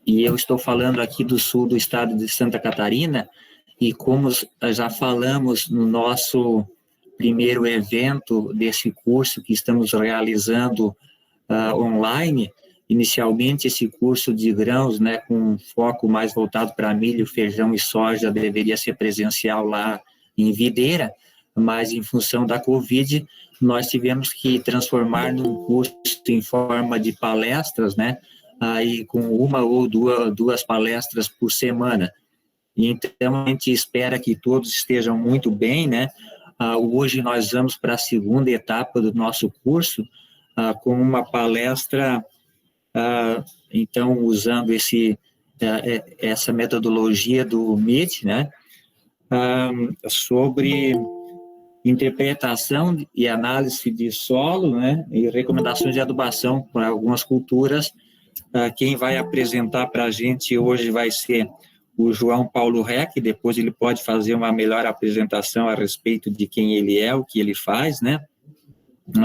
E eu estou falando aqui do sul do estado de Santa Catarina, e como já falamos no nosso primeiro evento desse curso que estamos realizando online, inicialmente esse curso de grãos, né, com um foco mais voltado para milho, feijão e soja, deveria ser presencial lá em Videira, mas em função da Covid, nós tivemos que transformar num curso em forma de palestras, né, aí com uma ou duas palestras por semana. Então, a gente espera que todos estejam muito bem, né? Hoje nós vamos para a segunda etapa do nosso curso, com uma palestra, então, usando essa metodologia do MIT, né? Sobre interpretação e análise de solo, né? E recomendações de adubação para algumas culturas. Quem vai apresentar para a gente hoje vai ser o João Paulo Reck, depois ele pode fazer uma melhor apresentação a respeito de quem ele é, o que ele faz, né?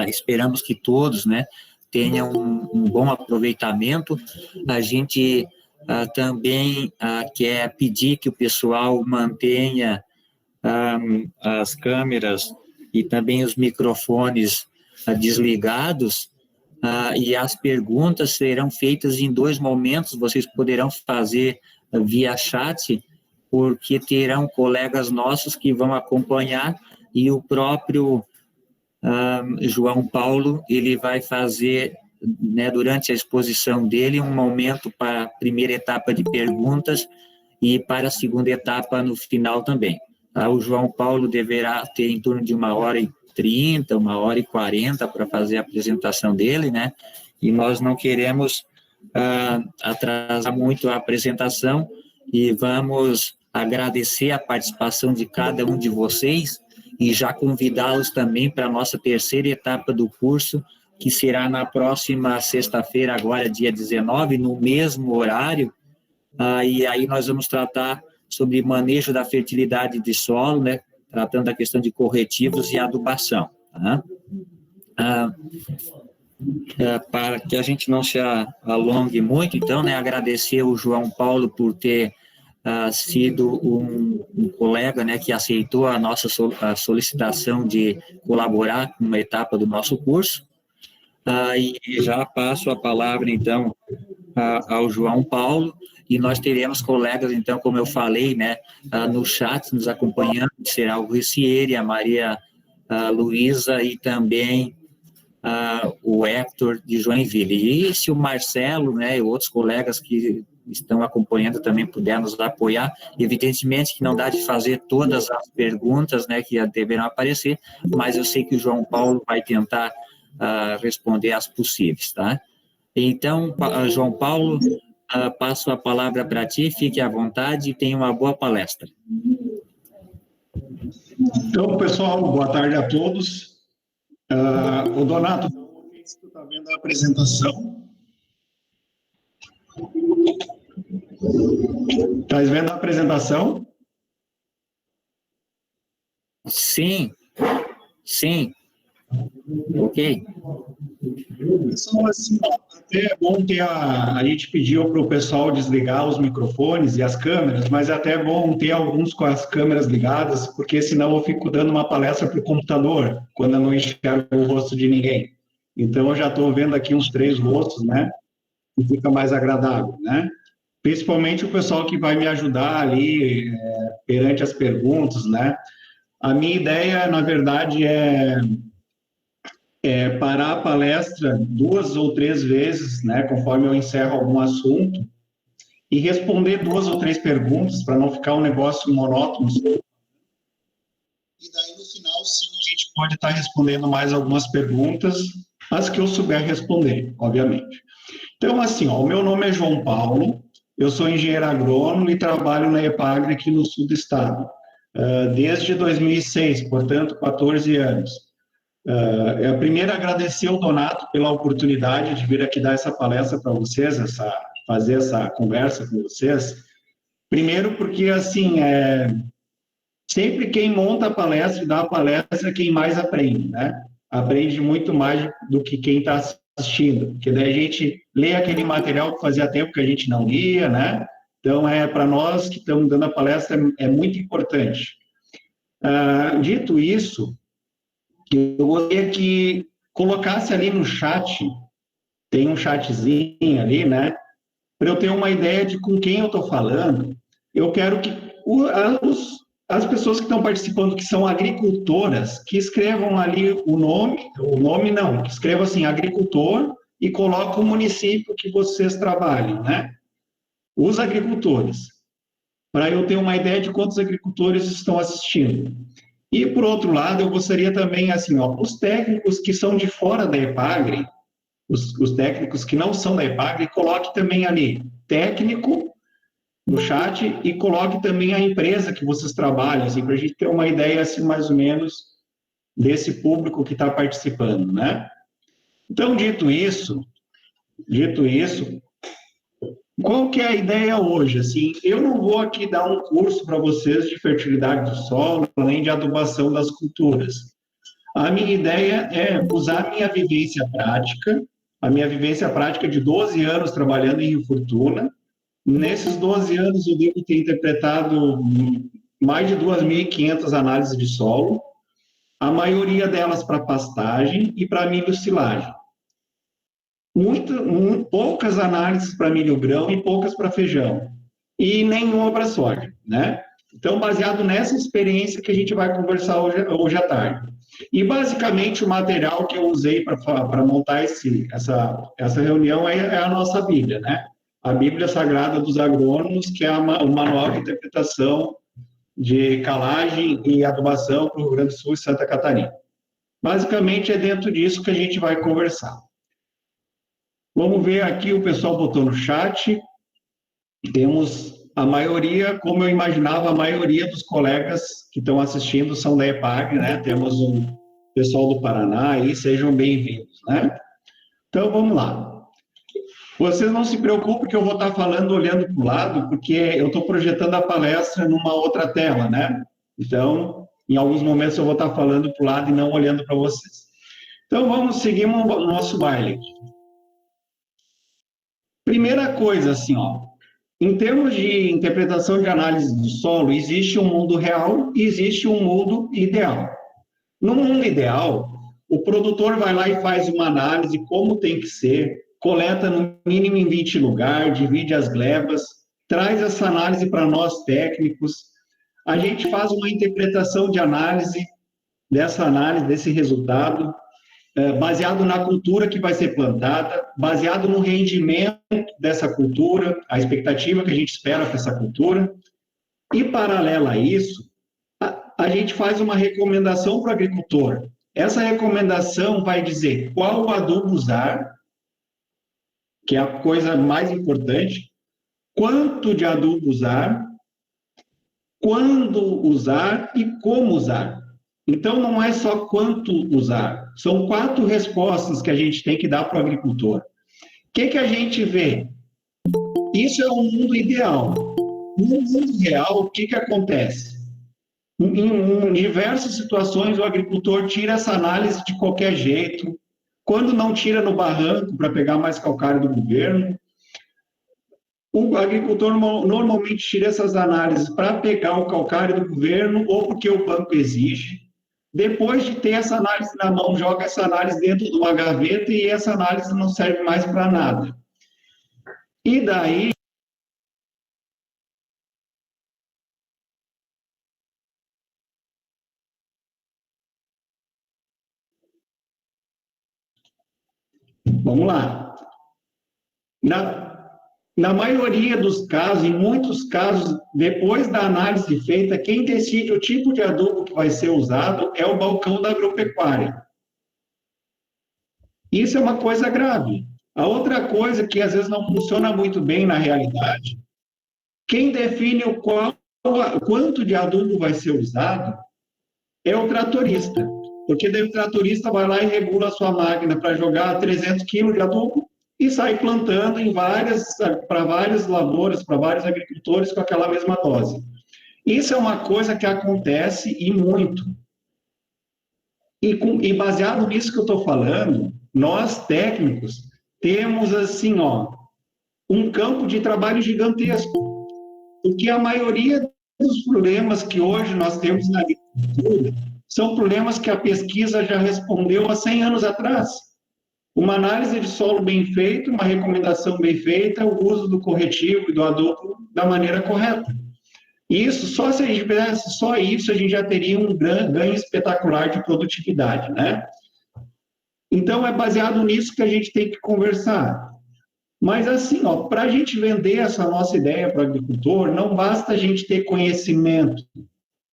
Esperamos que todos, né, tenham um bom aproveitamento. A gente também quer pedir que o pessoal mantenha as câmeras e também os microfones desligados, e as perguntas serão feitas em 2 momentos, vocês poderão fazer via chat, porque terão colegas nossos que vão acompanhar, e o próprio João Paulo, ele vai fazer, né, durante a exposição dele, um momento para a primeira etapa de perguntas e para a segunda etapa no final também. O João Paulo deverá ter em torno de 1h30, 1h40 para fazer a apresentação dele, né? E nós não queremos atrasar muito a apresentação, e vamos agradecer a participação de cada um de vocês e já convidá-los também para a nossa terceira etapa do curso, que será na próxima sexta-feira, agora dia 19, no mesmo horário, e aí nós vamos tratar sobre manejo da fertilidade de solo, né, tratando da questão de corretivos e adubação, tá? Para que a gente não se alongue muito, então, né, agradecer o João Paulo por ter sido um colega, né, que aceitou a nossa solicitação de colaborar com uma etapa do nosso curso, e já passo a palavra, então, ao João Paulo, e nós teremos colegas, então, como eu falei, né, no chat, nos acompanhando, será o Ricieri, a Maria Luísa e também o Hector de Joinville. E se o Marcelo, né, e outros colegas que estão acompanhando também puder nos apoiar, evidentemente que não dá de fazer todas as perguntas, né, que deverão aparecer, mas eu sei que o João Paulo vai tentar responder as possíveis, tá? Então, João Paulo, passo a palavra para ti, fique à vontade e tenha uma boa palestra. Então, pessoal, boa tarde a todos. O Donato, se tu está vendo a apresentação? Estás vendo a apresentação? Sim, sim. Ok. Pessoal, assim, até é bom ter a gente pediu para o pessoal desligar os microfones e as câmeras, mas até é bom ter alguns com as câmeras ligadas, porque senão eu fico dando uma palestra para o computador, quando eu não enxergo o rosto de ninguém. Então, eu já estou vendo aqui uns 3 rostos, né? E fica mais agradável, né? Principalmente o pessoal que vai me ajudar ali perante as perguntas, né? A minha ideia, na verdade, é parar a palestra 2 ou 3 vezes, né, conforme eu encerro algum assunto, e responder 2 ou 3 perguntas, para não ficar um negócio monótono. E daí, no final, sim, a gente pode estar respondendo mais algumas perguntas, as que eu souber responder, obviamente. Então, assim, ó, o meu nome é João Paulo, eu sou engenheiro agrônomo e trabalho na EPAGRE aqui no sul do estado, desde 2006, portanto, 14 anos. Eu primeiro agradecer ao Donato pela oportunidade de vir aqui dar essa palestra para vocês, fazer essa conversa com vocês. Primeiro porque, assim, sempre quem monta a palestra e dá a palestra é quem mais aprende, né? Aprende muito mais do que quem está assistindo, porque daí a gente lê aquele material que fazia tempo que a gente não lia, né? Então, para nós que estamos dando a palestra, é muito importante. Dito isso, eu gostaria que colocasse ali no chat, tem um chatzinho ali, né? Para eu ter uma ideia de com quem eu estou falando. Eu quero que as pessoas que estão participando, que são agricultoras, que escrevam ali o nome não, que escrevam assim, agricultor, e coloquem o município que vocês trabalham, né? Os agricultores, para eu ter uma ideia de quantos agricultores estão assistindo. E, por outro lado, eu gostaria também, assim, ó, os técnicos que são de fora da EPAGRE, os técnicos que não são da EPAGRE, coloque também ali técnico no chat e coloque também a empresa que vocês trabalham, assim, para a gente ter uma ideia, assim, mais ou menos, desse público que está participando, né? Então, dito isso, qual que é a ideia hoje? Assim, eu não vou aqui dar um curso para vocês de fertilidade do solo, nem de adubação das culturas. A minha ideia é usar a minha vivência prática de 12 anos trabalhando em Rio Fortuna. Nesses 12 anos, eu devo ter interpretado mais de 2.500 análises de solo, a maioria delas para pastagem e para milho silagem. Poucas análises para milho grão e poucas para feijão. E nenhuma para soja, né? Então, baseado nessa experiência que a gente vai conversar hoje à tarde. E, basicamente, o material que eu usei para montar essa reunião é a nossa Bíblia, né? A Bíblia Sagrada dos Agrônomos, que é o manual de interpretação de calagem e adubação para o Rio Grande do Sul e Santa Catarina. Basicamente, é dentro disso que a gente vai conversar. Vamos ver aqui, o pessoal botou no chat. Temos a maioria, como eu imaginava, a maioria dos colegas que estão assistindo são da EPAGRE, né? Temos um pessoal do Paraná aí, sejam bem-vindos, né? Então, vamos lá. Vocês não se preocupem que eu vou estar falando olhando para o lado, porque eu estou projetando a palestra numa outra tela, né? Então, em alguns momentos eu vou estar falando para o lado e não olhando para vocês. Então, vamos seguir o nosso baile aqui. Primeira coisa, assim, ó, em termos de interpretação de análise do solo, existe um mundo real e existe um mundo ideal. No mundo ideal, o produtor vai lá e faz uma análise como tem que ser, coleta no mínimo em 20 lugares, divide as glebas, traz essa análise para nós técnicos, a gente faz uma interpretação de análise, desse resultado, baseado na cultura que vai ser plantada, baseado no rendimento dessa cultura, a expectativa que a gente espera para essa cultura, e, paralelo a isso, a gente faz uma recomendação para o agricultor. Essa recomendação vai dizer qual adubo usar, que é a coisa mais importante, quanto de adubo usar, quando usar e como usar. Então, não é só quanto usar, são 4 respostas que a gente tem que dar para o agricultor. O que a gente vê? Isso é um mundo ideal. No mundo real, o que acontece? Em diversas situações, o agricultor tira essa análise de qualquer jeito. Quando não tira no barranco para pegar mais calcário do governo, o agricultor normalmente tira essas análises para pegar o calcário do governo ou porque o banco exige. Depois de ter essa análise na mão, joga essa análise dentro de uma gaveta e essa análise não serve mais para nada. E daí... Vamos lá. Na maioria dos casos, em muitos casos, depois da análise feita, quem decide o tipo de adubo que vai ser usado é o balcão da agropecuária. Isso é uma coisa grave. A outra coisa que às vezes não funciona muito bem na realidade, quem define quanto de adubo vai ser usado é o tratorista. Porque daí o tratorista vai lá e regula a sua máquina para jogar 300 quilos de adubo e sai plantando para várias lavouras, para vários agricultores com aquela mesma dose. Isso é uma coisa que acontece e muito. E baseado nisso que eu estou falando, nós técnicos temos assim, ó, um campo de trabalho gigantesco, porque a maioria dos problemas que hoje nós temos na agricultura são problemas que a pesquisa já respondeu há 100 anos atrás. Uma análise de solo bem feita, uma recomendação bem feita, o uso do corretivo e do adubo da maneira correta. Isso, só se a gente fizesse só isso, a gente já teria um ganho espetacular de produtividade, né? Então, é baseado nisso que a gente tem que conversar. Mas, assim, para a gente vender essa nossa ideia para o agricultor, não basta a gente ter conhecimento.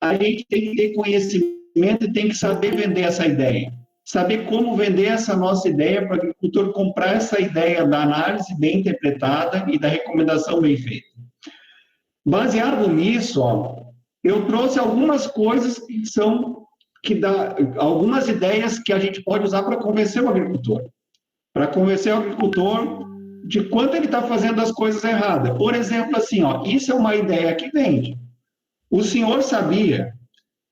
A gente tem que ter conhecimento e tem que saber vender essa ideia. Saber como vender essa nossa ideia para o agricultor comprar essa ideia da análise bem interpretada e da recomendação bem feita. Baseado nisso, eu trouxe algumas coisas algumas ideias que a gente pode usar para convencer o agricultor. Para convencer o agricultor de quanto ele está fazendo as coisas erradas. Por exemplo, assim, isso é uma ideia que vende. O senhor sabia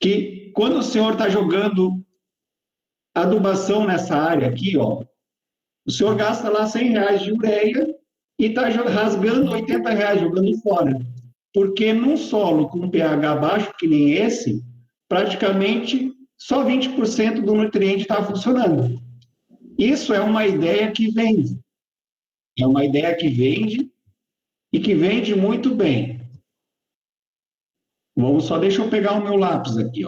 que quando o senhor está jogando adubação nessa área aqui, o senhor gasta lá R$100 de ureia e está rasgando R$80 jogando fora. Porque num solo com pH baixo, que nem esse, praticamente só 20% do nutriente está funcionando. Isso é uma ideia que vende. É uma ideia que vende e que vende muito bem. Deixa eu pegar o meu lápis aqui,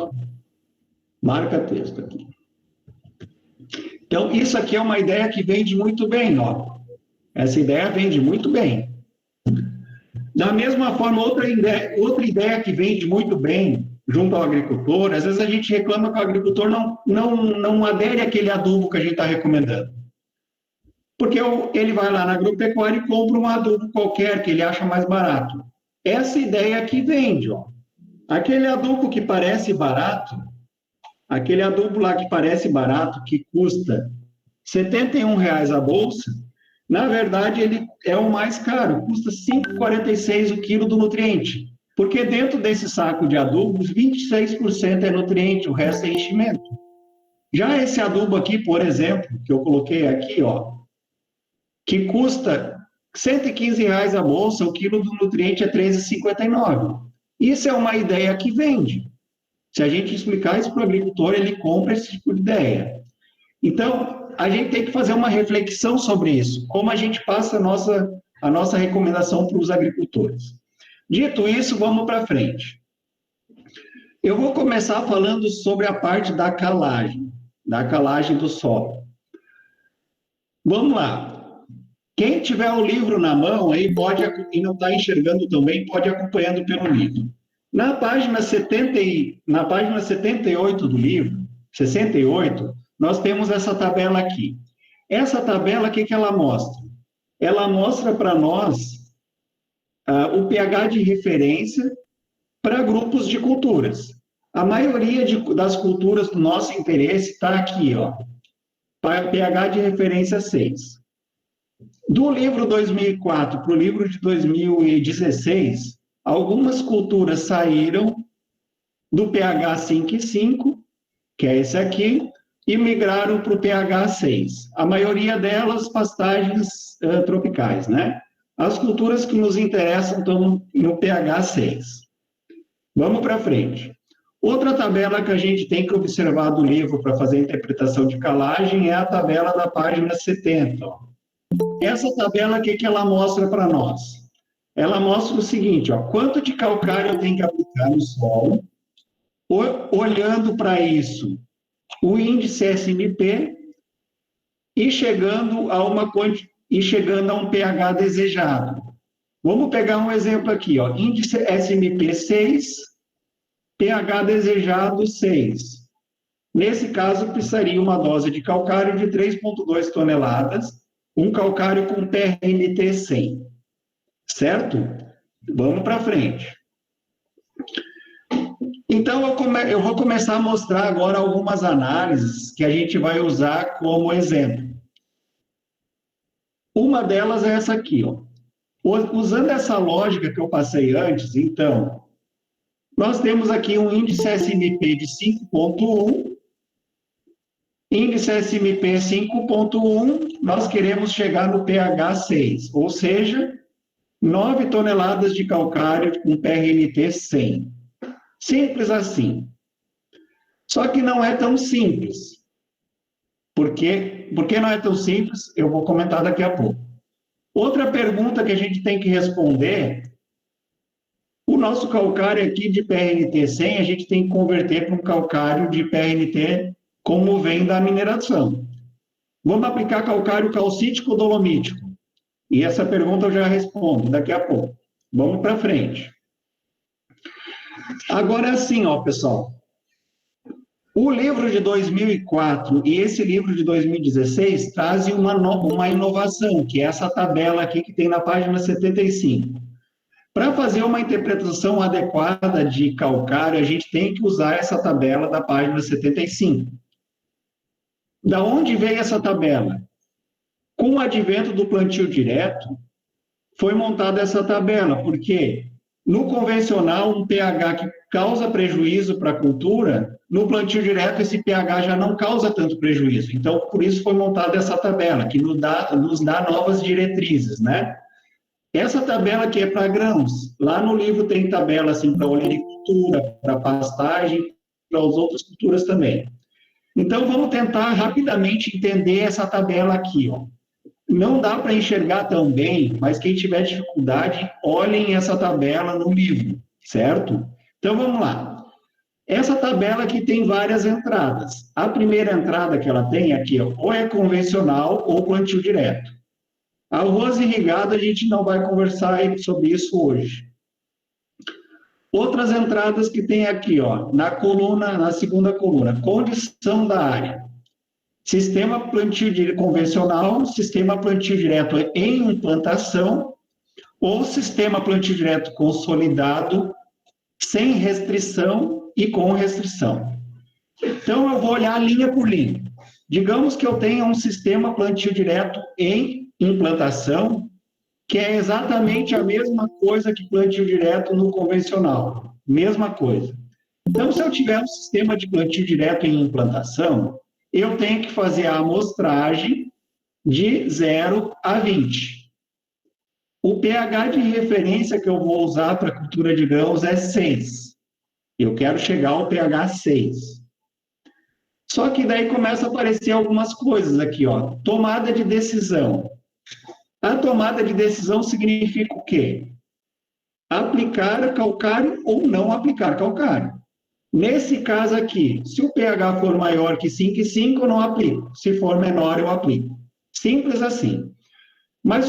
Marca texto aqui. Então, isso aqui é uma ideia que vende muito bem, Essa ideia vende muito bem. Da mesma forma, outra ideia que vende muito bem junto ao agricultor, às vezes a gente reclama que o agricultor não adere àquele adubo que a gente está recomendando. Porque ele vai lá na agropecuária e compra um adubo qualquer que ele acha mais barato. Essa ideia que vende, Aquele adubo que parece barato, aquele adubo lá que parece barato, que custa R$71 a bolsa, na verdade, ele é o mais caro, custa R$5,46 o quilo do nutriente. Porque dentro desse saco de adubos, 26% é nutriente, o resto é enchimento. Já esse adubo aqui, por exemplo, que eu coloquei aqui, que custa R$115 a bolsa, o quilo do nutriente é R$13,59. Isso é uma ideia que vende. Se a gente explicar isso para o agricultor, ele compra esse tipo de ideia. Então, a gente tem que fazer uma reflexão sobre isso, como a gente passa a nossa recomendação para os agricultores. Dito isso, vamos para frente. Eu vou começar falando sobre a parte da calagem do solo. Vamos lá. Quem tiver o livro na mão aí e não está enxergando também, pode ir acompanhando pelo livro. Na página 78 do livro, 68, nós temos essa tabela aqui. Essa tabela, o que ela mostra? Ela mostra para nós o pH de referência para grupos de culturas. A maioria das culturas do nosso interesse está aqui, pH de referência 6. Do livro 2004 para o livro de 2016, algumas culturas saíram do pH 5,5, que é esse aqui, e migraram para o pH 6. A maioria delas, pastagens tropicais, né? As culturas que nos interessam estão no pH 6. Vamos para frente. Outra tabela que a gente tem que observar do livro para fazer a interpretação de calagem é a tabela da página 70. Essa tabela, o que ela mostra para nós? Ela mostra o seguinte, quanto de calcário eu tenho que aplicar no solo, olhando para isso, o índice SMP e chegando a um pH desejado. Vamos pegar um exemplo aqui, índice SMP 6, pH desejado 6. Nesse caso, precisaria uma dose de calcário de 3,2 toneladas, um calcário com PRMT 100. Certo? Vamos para frente. Então, eu vou começar a mostrar agora algumas análises que a gente vai usar como exemplo. Uma delas é essa aqui, Usando essa lógica que eu passei antes, então, nós temos aqui um índice SMP de 5,1 índice SMP 5,1, nós queremos chegar no pH 6, ou seja, 9 toneladas de calcário com PRNT 100. Simples assim. Só que não é tão simples. Por que não é tão simples? Eu vou comentar daqui a pouco. Outra pergunta que a gente tem que responder, o nosso calcário aqui de PRNT 100, a gente tem que converter para um calcário de PRNT como vem da mineração. Vamos aplicar calcário calcítico ou dolomítico? E essa pergunta eu já respondo daqui a pouco. Vamos para frente. Agora é assim, ó, pessoal. O livro de 2004 e esse livro de 2016 trazem uma inovação, que é essa tabela aqui que tem na página 75. Para fazer uma interpretação adequada de calcário, a gente tem que usar essa tabela da página 75. Da onde veio essa tabela? Com o advento do plantio direto, foi montada essa tabela, porque no convencional, um pH que causa prejuízo para a cultura, no plantio direto, esse pH já não causa tanto prejuízo. Então, por isso foi montada essa tabela, que nos dá novas diretrizes, né? Essa tabela aqui é para grãos. Lá no livro tem tabela assim, para olericultura, para pastagem, para as outras culturas também. Então, vamos tentar rapidamente entender essa tabela aqui, ó. Não dá para enxergar tão bem, mas quem tiver dificuldade, olhem essa tabela no livro, certo? Então, vamos lá. Essa tabela aqui tem várias entradas. A primeira entrada que ela tem aqui, ó, ou é convencional ou plantio direto. Arroz irrigado, a gente não vai conversar sobre isso hoje. Outras entradas que tem aqui, ó, na segunda coluna, condição da área. Sistema plantio convencional, sistema plantio direto em implantação, ou sistema plantio direto consolidado, sem restrição e com restrição. Então, eu vou olhar linha por linha. Digamos que eu tenha um sistema plantio direto em implantação, que é exatamente a mesma coisa que plantio direto no convencional. Mesma coisa. Então, se eu tiver um sistema de plantio direto em implantação, eu tenho que fazer a amostragem de 0 a 20. O pH de referência que eu vou usar para a cultura de grãos é 6. Eu quero chegar ao pH 6. Só que daí começa a aparecer algumas coisas aqui, ó. Tomada de decisão. A tomada de decisão significa o quê? Aplicar calcário ou não aplicar calcário. Nesse caso aqui, se o pH for maior que 5,5, eu não aplico. Se for menor, eu aplico. Simples assim. Mas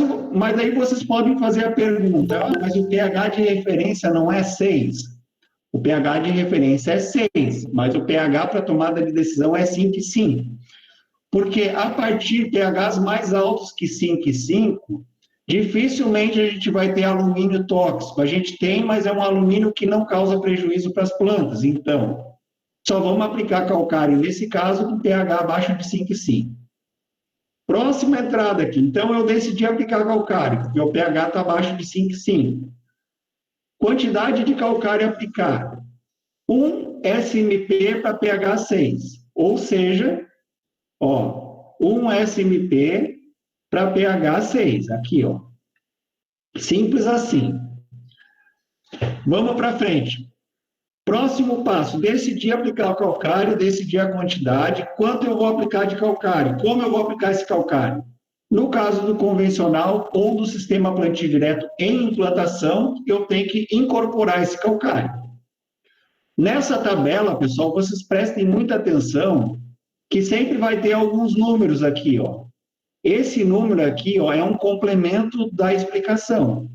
aí vocês podem fazer a pergunta, mas o pH de referência não é 6? O pH de referência é 6, mas o pH para tomada de decisão é 5,5. Porque a partir de pHs mais altos que 5,5, dificilmente a gente vai ter alumínio tóxico. A gente tem, mas é um alumínio que não causa prejuízo para as plantas. Então, só vamos aplicar calcário, nesse caso, com pH abaixo de 5,5. Próxima entrada aqui. Então, eu decidi aplicar calcário, porque o pH está abaixo de 5,5. Quantidade de calcário aplicado. 1 SMP para pH 6. Ou seja, ó, 1 SMP para pH 6, aqui, ó. Simples assim. Vamos para frente. Próximo passo, decidir aplicar o calcário, decidir a quantidade, quanto eu vou aplicar de calcário, como eu vou aplicar esse calcário. No caso do convencional ou do sistema plantio direto em implantação, eu tenho que incorporar esse calcário. Nessa tabela, pessoal, vocês prestem muita atenção, que sempre vai ter alguns números aqui, ó. Esse número aqui, ó, é um complemento da explicação.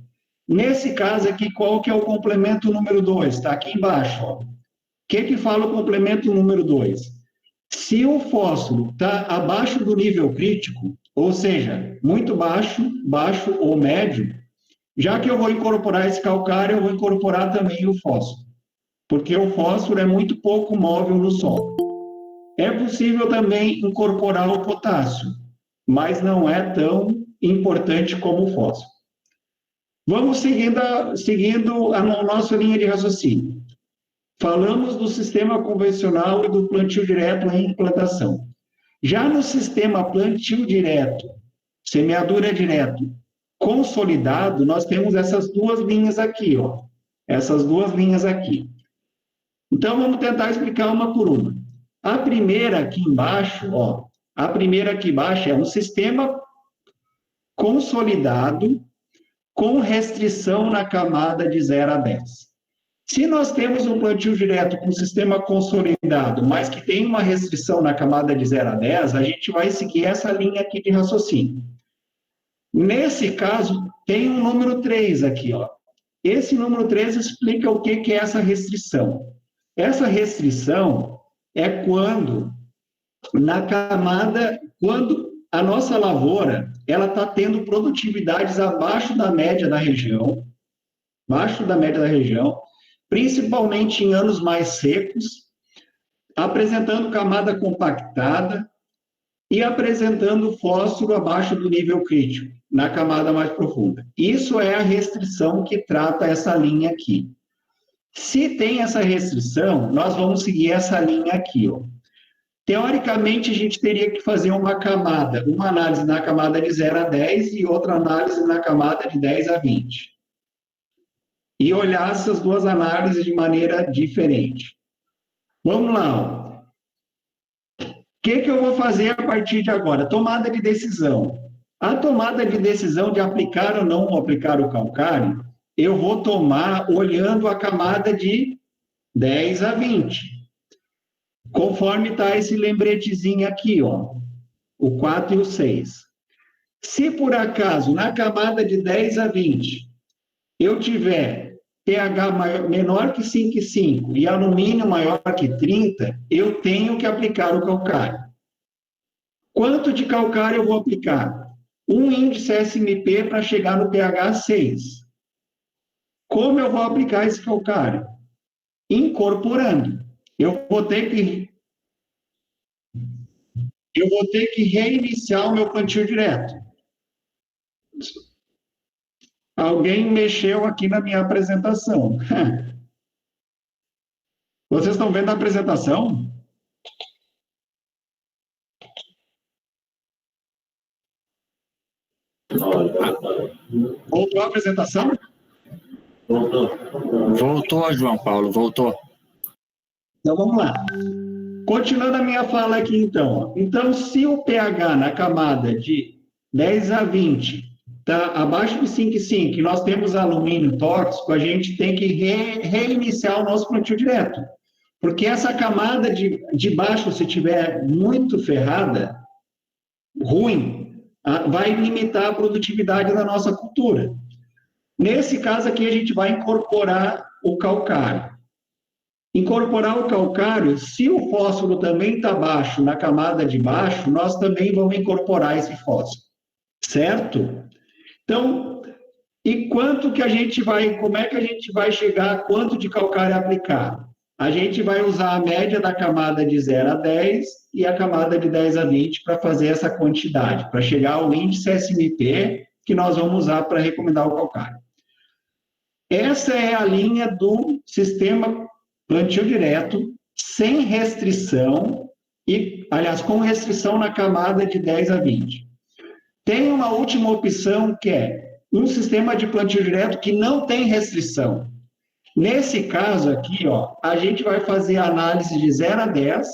Nesse caso aqui, qual que é o complemento número 2? Está aqui embaixo, ó. O que fala o complemento número 2? Se o fósforo está abaixo do nível crítico, ou seja, muito baixo, baixo ou médio, já que eu vou incorporar esse calcário, eu vou incorporar também o fósforo, porque o fósforo é muito pouco móvel no solo. É possível também incorporar o potássio, mas não é tão importante como o fósforo. Vamos seguindo a nossa linha de raciocínio. Falamos do sistema convencional e do plantio direto em implantação. Já no sistema plantio direto, semeadura direto, consolidado, nós temos essas duas linhas aqui, ó. Essas duas linhas aqui. Então, vamos tentar explicar uma por uma. A primeira aqui embaixo, ó, a primeira aqui embaixo é um sistema consolidado com restrição na camada de 0 a 10. Se nós temos um plantio direto com sistema consolidado, mas que tem uma restrição na camada de 0 a 10, a gente vai seguir essa linha aqui de raciocínio. Nesse caso, tem um número 3 aqui, ó. Esse número 3 explica o que é essa restrição. Essa restrição é quando quando a nossa lavoura, ela está tendo produtividades abaixo da média da região, principalmente em anos mais secos, apresentando camada compactada e apresentando fósforo abaixo do nível crítico, na camada mais profunda. Isso é a restrição que trata essa linha aqui. Se tem essa restrição, nós vamos seguir essa linha aqui, ó. Teoricamente, a gente teria que fazer uma análise na camada de 0 a 10 e outra análise na camada de 10 a 20. E olhar essas duas análises de maneira diferente. Vamos lá. O que eu vou fazer a partir de agora? Tomada de decisão. A tomada de decisão de aplicar ou não aplicar o calcário, eu vou tomar olhando a camada de 10 a 20. Conforme está esse lembretezinho aqui, ó, o 4 e o 6. Se por acaso, na camada de 10 a 20, eu tiver pH menor que 5,5 e alumínio maior que 30, eu tenho que aplicar o calcário. Quanto de calcário eu vou aplicar? Um índice SMP para chegar no pH 6. Como eu vou aplicar esse calcário? Incorporando. Eu vou ter que reiniciar o meu plantio direto. Alguém mexeu aqui na minha apresentação. Vocês estão vendo a apresentação? Voltou a apresentação? Voltou, João Paulo, voltou. Então, vamos lá. Continuando a minha fala aqui, então. Então, se o pH na camada de 10 a 20 está abaixo de 5,5 e nós temos alumínio tóxico, a gente tem que reiniciar o nosso plantio direto. Porque essa camada de baixo, se tiver muito ferrada, ruim, vai limitar a produtividade da nossa cultura. Nesse caso aqui, a gente vai incorporar o calcário. Incorporar o calcário, se o fósforo também está baixo, na camada de baixo, nós também vamos incorporar esse fósforo, certo? Então, e quanto que como é que a gente vai chegar a quanto de calcário aplicar? A gente vai usar a média da camada de 0 a 10 e a camada de 10 a 20 para fazer essa quantidade, para chegar ao índice SMP que nós vamos usar para recomendar o calcário. Essa é a linha do sistema plantio direto, sem restrição, aliás, com restrição na camada de 10 a 20. Tem uma última opção que é um sistema de plantio direto que não tem restrição. Nesse caso aqui, ó, a gente vai fazer a análise de 0 a 10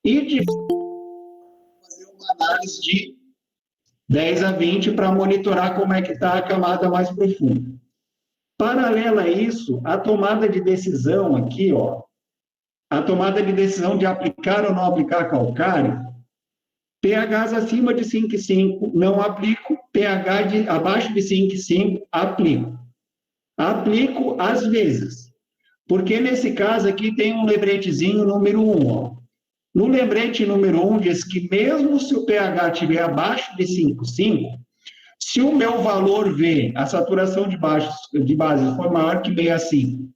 e fazer uma análise de 10 a 20 para monitorar como é que está a camada mais profunda. Paralela a isso, a tomada de decisão aqui, ó, a tomada de decisão de aplicar ou não aplicar calcário, pHs acima de 5,5 não aplico, pH abaixo de 5,5 aplico. Aplico às vezes, porque nesse caso aqui tem um lembretezinho número 1, ó. No lembrete número 1 diz que mesmo se o pH estiver abaixo de 5,5, se o meu valor V, a saturação de base for maior que 65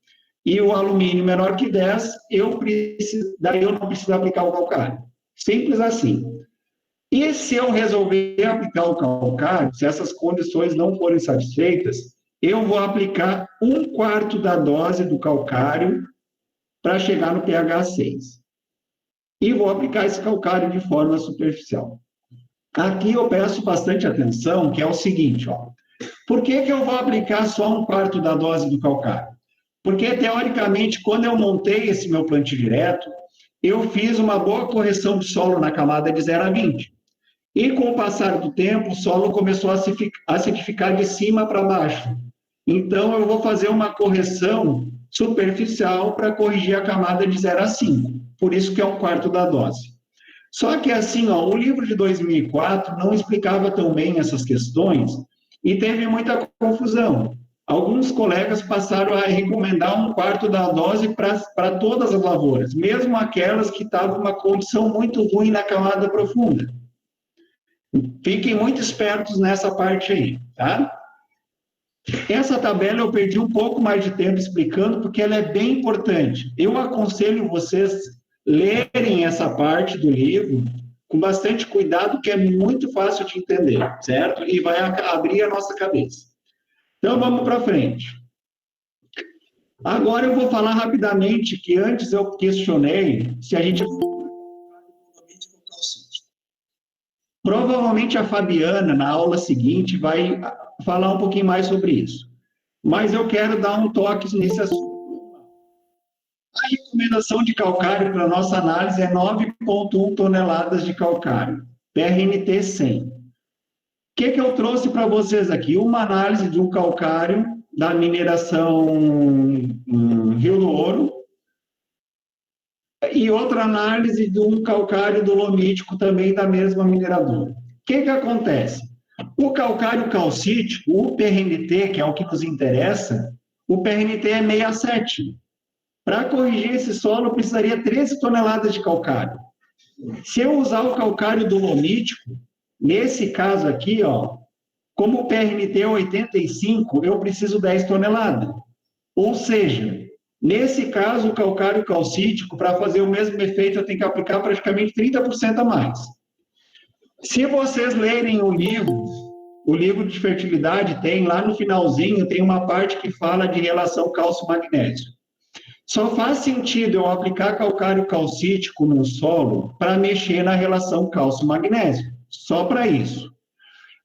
e o alumínio menor que 10, daí eu não preciso aplicar o calcário. Simples assim. E se eu resolver aplicar o calcário, se essas condições não forem satisfeitas, eu vou aplicar 1/4 da dose do calcário para chegar no pH 6. e vou aplicar esse calcário de forma superficial. Aqui eu peço bastante atenção, que é o seguinte, ó. Por que eu vou aplicar só 1/4 da dose do calcário? Porque, teoricamente, quando eu montei esse meu plantio direto, eu fiz uma boa correção de solo na camada de 0 a 20. E, com o passar do tempo, o solo começou a acidificar de cima para baixo. Então, eu vou fazer uma correção superficial para corrigir a camada de 0 a 5. Por isso que é 1/4 da dose. Só que, assim, ó, o livro de 2004 não explicava tão bem essas questões e teve muita confusão. Alguns colegas passaram a recomendar 1/4 da dose para todas as lavouras, mesmo aquelas que estavam uma condição muito ruim na camada profunda. Fiquem muito espertos nessa parte aí, tá? Essa tabela eu perdi um pouco mais de tempo explicando, porque ela é bem importante. Eu aconselho vocês lerem essa parte do livro com bastante cuidado, que é muito fácil de entender, certo? E vai abrir a nossa cabeça. Então, vamos para frente. Agora eu vou falar rapidamente, que antes eu questionei se a gente... Provavelmente a Fabiana, na aula seguinte, vai falar um pouquinho mais sobre isso. Mas eu quero dar um toque nesse assunto. A recomendação de calcário para a nossa análise é 9,1 toneladas de calcário, PRNT 100. O que eu trouxe para vocês aqui? Uma análise de um calcário da mineração Rio do Ouro e outra análise de um calcário dolomítico também da mesma mineradora. O que acontece? O calcário calcítico, o PRNT, que é o que nos interessa, o PRNT é 67. Para corrigir esse solo, eu precisaria 13 toneladas de calcário. Se eu usar o calcário dolomítico, nesse caso aqui, ó, como o PRNT é 85, eu preciso 10 toneladas. Ou seja, nesse caso, o calcário calcítico, para fazer o mesmo efeito, eu tenho que aplicar praticamente 30% a mais. Se vocês lerem o livro de fertilidade tem, lá no finalzinho, tem uma parte que fala de relação cálcio-magnésio. Só faz sentido eu aplicar calcário calcítico no solo para mexer na relação cálcio-magnésio. Só para isso.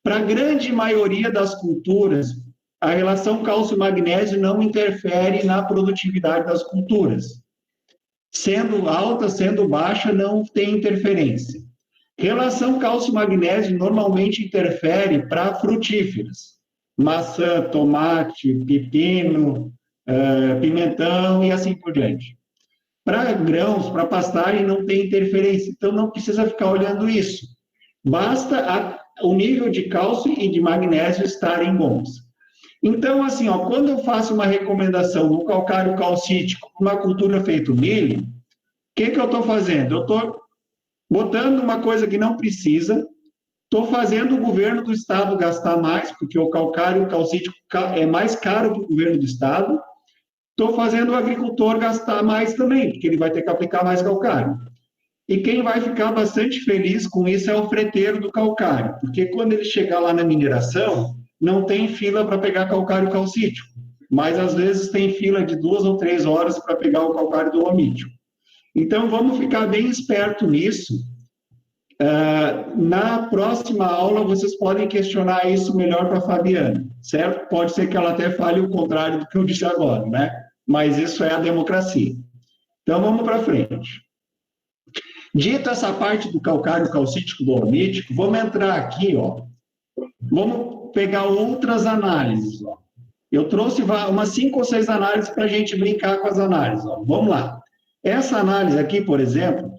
Para a grande maioria das culturas, a relação cálcio-magnésio não interfere na produtividade das culturas. Sendo alta, sendo baixa, não tem interferência. Relação cálcio-magnésio normalmente interfere para frutíferas. Maçã, tomate, pepino, pimentão e assim por diante. Para grãos, para pastagem, não tem interferência, então não precisa ficar olhando isso. Basta o nível de cálcio e de magnésio estarem bons. Então, assim, ó, quando eu faço uma recomendação no calcário calcítico, uma cultura feito milho, o que eu estou fazendo? Eu estou botando uma coisa que não precisa, estou fazendo o governo do estado gastar mais, porque o calcário calcítico é mais caro para o governo do estado. Estou fazendo o agricultor gastar mais também, porque ele vai ter que aplicar mais calcário. E quem vai ficar bastante feliz com isso é o freteiro do calcário, porque quando ele chegar lá na mineração, não tem fila para pegar calcário calcítico, mas às vezes tem fila de 2 ou 3 horas para pegar o calcário dolomítico. Então, vamos ficar bem esperto nisso. Na próxima aula, vocês podem questionar isso melhor para a Fabiana, certo? Pode ser que ela até fale o contrário do que eu disse agora, né? Mas isso é a democracia. Então, vamos para frente. Dito essa parte do calcário calcítico dolomítico, vamos entrar aqui, ó. Vamos pegar outras análises, ó. Eu trouxe umas 5 ou 6 análises para a gente brincar com as análises, ó. Vamos lá. Essa análise aqui, por exemplo,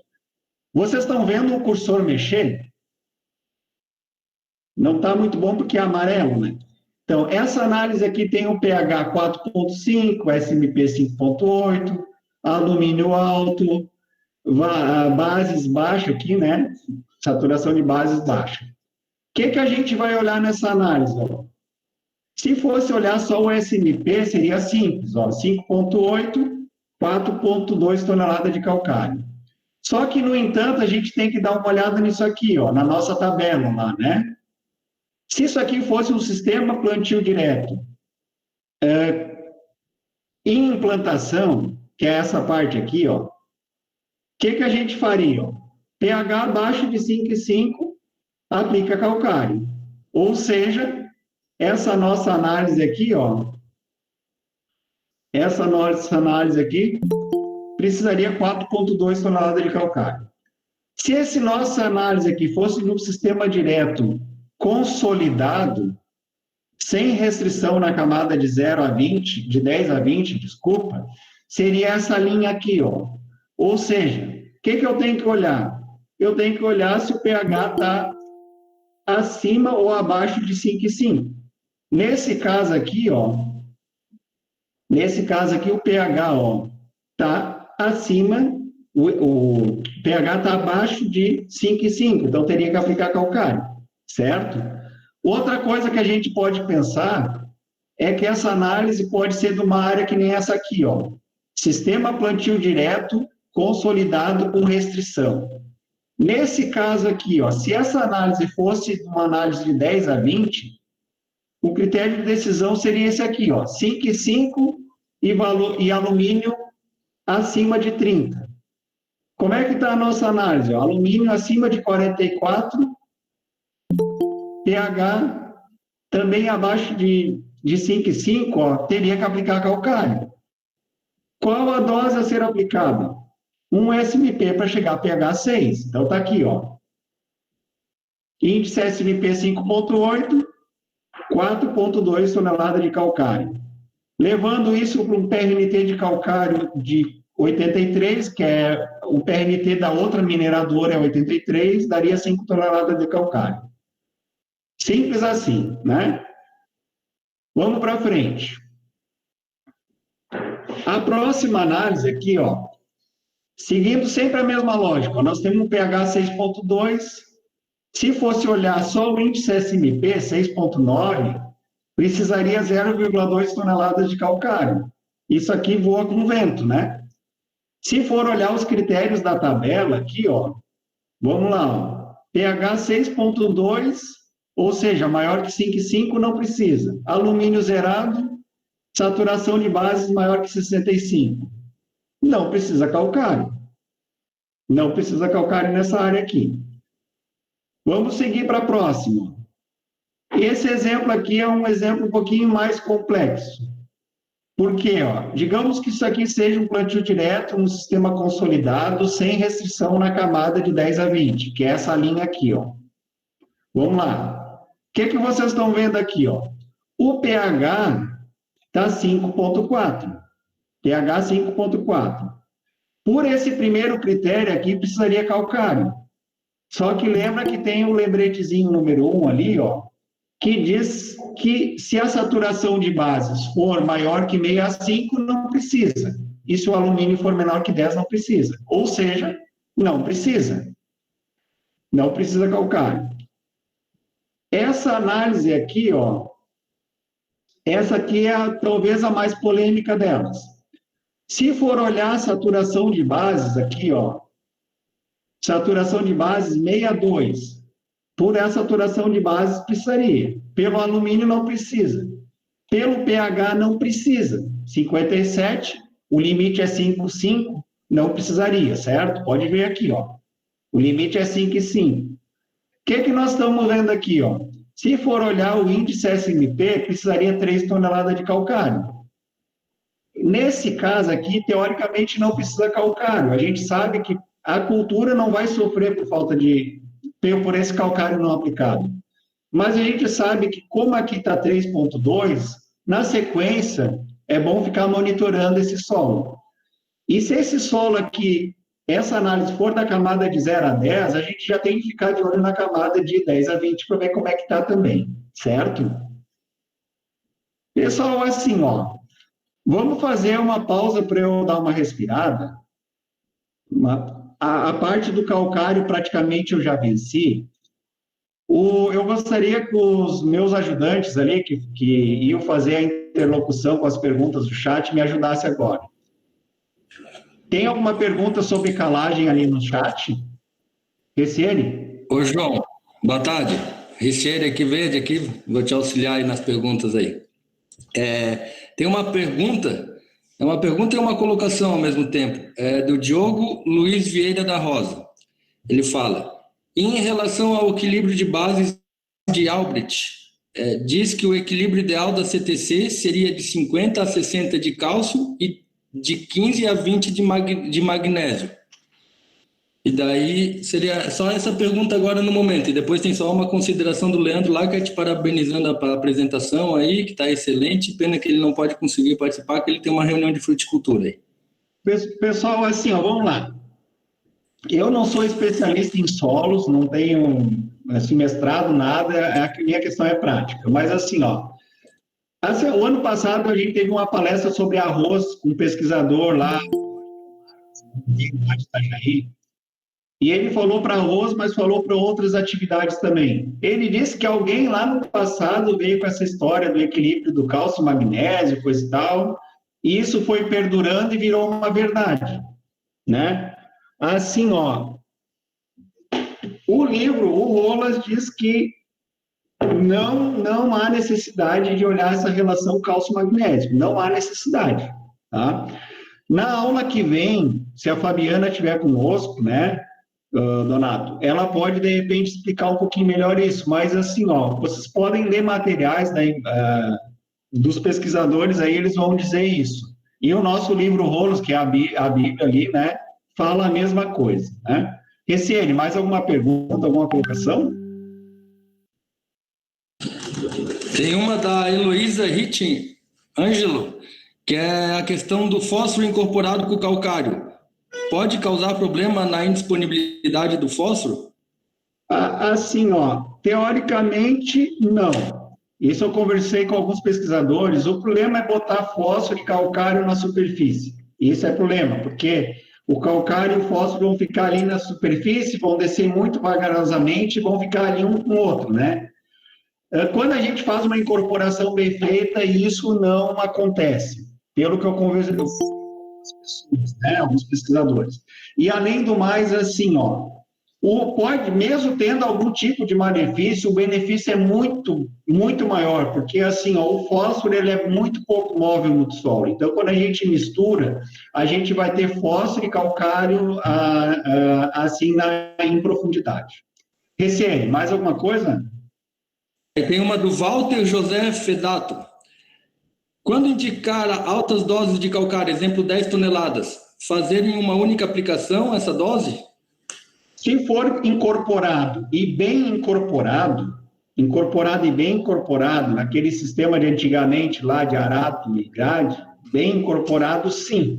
vocês estão vendo o cursor mexer? Não está muito bom porque é amarelo, né? Então, essa análise aqui tem o pH 4,5, SMP 5,8, alumínio alto, bases baixas aqui, né? Saturação de bases baixa. O que a gente vai olhar nessa análise? Ó? Se fosse olhar só o SMP, seria simples, ó, 5,8, 4,2 toneladas de calcário. Só que, no entanto, a gente tem que dar uma olhada nisso aqui, ó, na nossa tabela lá, né? Se isso aqui fosse um sistema plantio direto, em implantação, que é essa parte aqui, ó, que a gente faria? pH abaixo de 5,5, aplica calcário. Ou seja, essa nossa análise aqui, ó, essa nossa análise aqui precisaria 4,2 toneladas de calcário. Se essa nossa análise aqui fosse no sistema direto consolidado, sem restrição na camada de 0 a 20, de 10 a 20, desculpa, seria essa linha aqui, ó. Ou seja, o que eu tenho que olhar? Eu tenho que olhar se o pH está acima ou abaixo de 5,5. Nesse caso aqui, ó, o pH, ó, está acima, o pH está abaixo de 5,5, então teria que aplicar calcário, certo? Outra coisa que a gente pode pensar é que essa análise pode ser de uma área que nem essa aqui, ó. Sistema plantio direto consolidado com restrição. Nesse caso aqui, ó, se essa análise fosse uma análise de 10 a 20, o critério de decisão seria esse aqui, ó, 5,5 e alumínio acima de 30. Como é que está a nossa análise? Ó, alumínio acima de 44, pH também abaixo de 5,5, ó, teria que aplicar calcário. Qual a dose a ser aplicada? 1 SMP para chegar a pH 6. Então, está aqui, ó. Índice SMP 5,8, 4,2 toneladas de calcário. Levando isso para um PRNT de calcário de 83, que é o PRNT da outra mineradora é 83, daria 5 toneladas de calcário. Simples assim, né? Vamos para frente. A próxima análise aqui, ó, seguindo sempre a mesma lógica, nós temos um pH 6,2. Se fosse olhar só o índice SMP 6,9, precisaria 0,2 toneladas de calcário. Isso aqui voa com vento, né? Se for olhar os critérios da tabela aqui, ó, vamos lá, ó, pH 6,2, ou seja, maior que 5,5 não precisa. Alumínio zerado, saturação de bases maior que 65. Não precisa calcário. Não precisa calcário nessa área aqui. Vamos seguir para a próxima. Esse exemplo aqui é um exemplo um pouquinho mais complexo. Por quê? Ó? Digamos que isso aqui seja um plantio direto, um sistema consolidado, sem restrição na camada de 10 a 20, que é essa linha aqui, ó. Vamos lá. O que vocês estão vendo aqui, ó? O pH está 5,4. pH 5,4. Por esse primeiro critério aqui, precisaria calcário. Só que lembra que tem o lembretezinho número 1 ali, ó, que diz que se a saturação de bases for maior que 6,5, não precisa. E se o alumínio for menor que 10, não precisa. Ou seja, não precisa. Não precisa calcário. Essa análise aqui, ó, essa aqui é talvez a mais polêmica delas. Se for olhar a saturação de bases aqui, ó, saturação de bases 62. Por essa saturação de bases precisaria. Pelo alumínio não precisa. Pelo pH não precisa. 57, o limite é 5,5, não precisaria, certo? Pode ver aqui, ó. O limite é 5,5. O que nós estamos vendo aqui, ó? Se for olhar o índice SMP, precisaria 3 toneladas de calcário. Nesse caso aqui, teoricamente, não precisa calcário. A gente sabe que a cultura não vai sofrer por esse calcário não aplicado. Mas a gente sabe que, como aqui está 3,2, na sequência, é bom ficar monitorando esse solo. E se esse solo aqui, essa análise for da camada de 0 a 10, a gente já tem que ficar de olho na camada de 10 a 20 para ver como é que está também, certo? Pessoal, assim, ó, vamos fazer uma pausa para eu dar uma respirada. A parte do calcário praticamente eu já venci. Eu gostaria que os meus ajudantes ali, que iam fazer a interlocução com as perguntas do chat, me ajudassem agora. Tem alguma pergunta sobre calagem ali no chat? Riciene? Ô, João, boa tarde. Riciene aqui, verde aqui, vou te auxiliar aí nas perguntas aí. Tem uma pergunta É uma pergunta e uma colocação ao mesmo tempo. É do Diogo Luiz Vieira da Rosa. Ele fala, em relação ao equilíbrio de bases de Albrecht, diz que o equilíbrio ideal da CTC seria de 50 a 60 de cálcio e de 15 a 20 de magnésio. E daí seria só essa pergunta agora no momento. E depois tem só uma consideração do Leandro lá, que é te parabenizando pela apresentação aí, que está excelente. Pena que ele não pode conseguir participar, que ele tem uma reunião de fruticultura aí. Pessoal, assim, ó, vamos lá. Eu não sou especialista em solos, não tenho assim, mestrado, nada, a minha questão é prática. Mas assim, ó, o ano passado a gente teve uma palestra sobre arroz com um pesquisador lá, de Itajaí, e ele falou para arroz, mas falou para outras atividades também. Ele disse que alguém lá no passado veio com essa história do equilíbrio do cálcio, magnésio, coisa e tal, e isso foi perdurando e virou uma verdade, né? Assim, ó, o livro, o Rolas diz que não há necessidade de olhar essa relação cálcio-magnésio, não há necessidade, tá? Na aula que vem, se a Fabiana estiver conosco, né, Donato, ela pode, de repente, explicar um pouquinho melhor isso, mas assim, ó, vocês podem ler materiais, né, dos pesquisadores, aí eles vão dizer isso. E o nosso livro Rolos, que é a Bíblia ali, né, fala a mesma coisa, né? Reciene, mais alguma pergunta, alguma colocação? Tem uma da Heloísa Hittin Ângelo, que é a questão do fósforo incorporado com o calcário. Pode causar problema na indisponibilidade do fósforo? Assim, ó, teoricamente, não. Isso eu conversei com alguns pesquisadores. O problema é botar fósforo e calcário na superfície. Isso é problema, porque o calcário e o fósforo vão ficar ali na superfície, vão descer muito vagarosamente e vão ficar ali um com o outro, né? Quando a gente faz uma incorporação bem feita, isso não acontece, pelo que eu conversei com as pessoas, né, alguns pesquisadores. E, além do mais, assim, ó, mesmo tendo algum tipo de malefício, o benefício é muito, muito maior, porque, assim, ó, o fósforo ele é muito pouco móvel no solo. Então, quando a gente mistura, a gente vai ter fósforo e calcário, assim, em profundidade. Reciene, mais alguma coisa? Tem uma do Walter José Fedato. Quando indicar altas doses de calcário, exemplo 10 toneladas, fazer em uma única aplicação essa dose? Se for incorporado e bem incorporado e bem incorporado, naquele sistema de antigamente lá de arato e grade, bem incorporado, sim,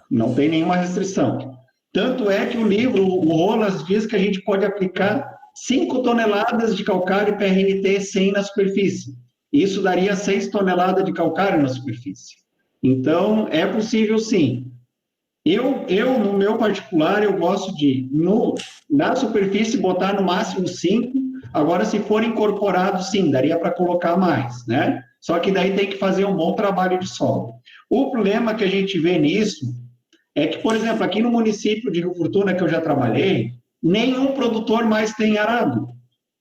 não tem nenhuma restrição. Tanto é que o livro, o Rolas, diz que a gente pode aplicar 5 toneladas de calcário PRNT 100 na superfície. Isso daria 6 toneladas de calcário na superfície. Então, é possível sim. Eu, no meu particular, eu gosto de, na superfície, botar no máximo 5. Agora, se for incorporado, sim, daria para colocar mais, né? Só que daí tem que fazer um bom trabalho de solo. O problema que a gente vê nisso é que, por exemplo, aqui no município de Rio Fortuna, que eu já trabalhei, nenhum produtor mais tem arado.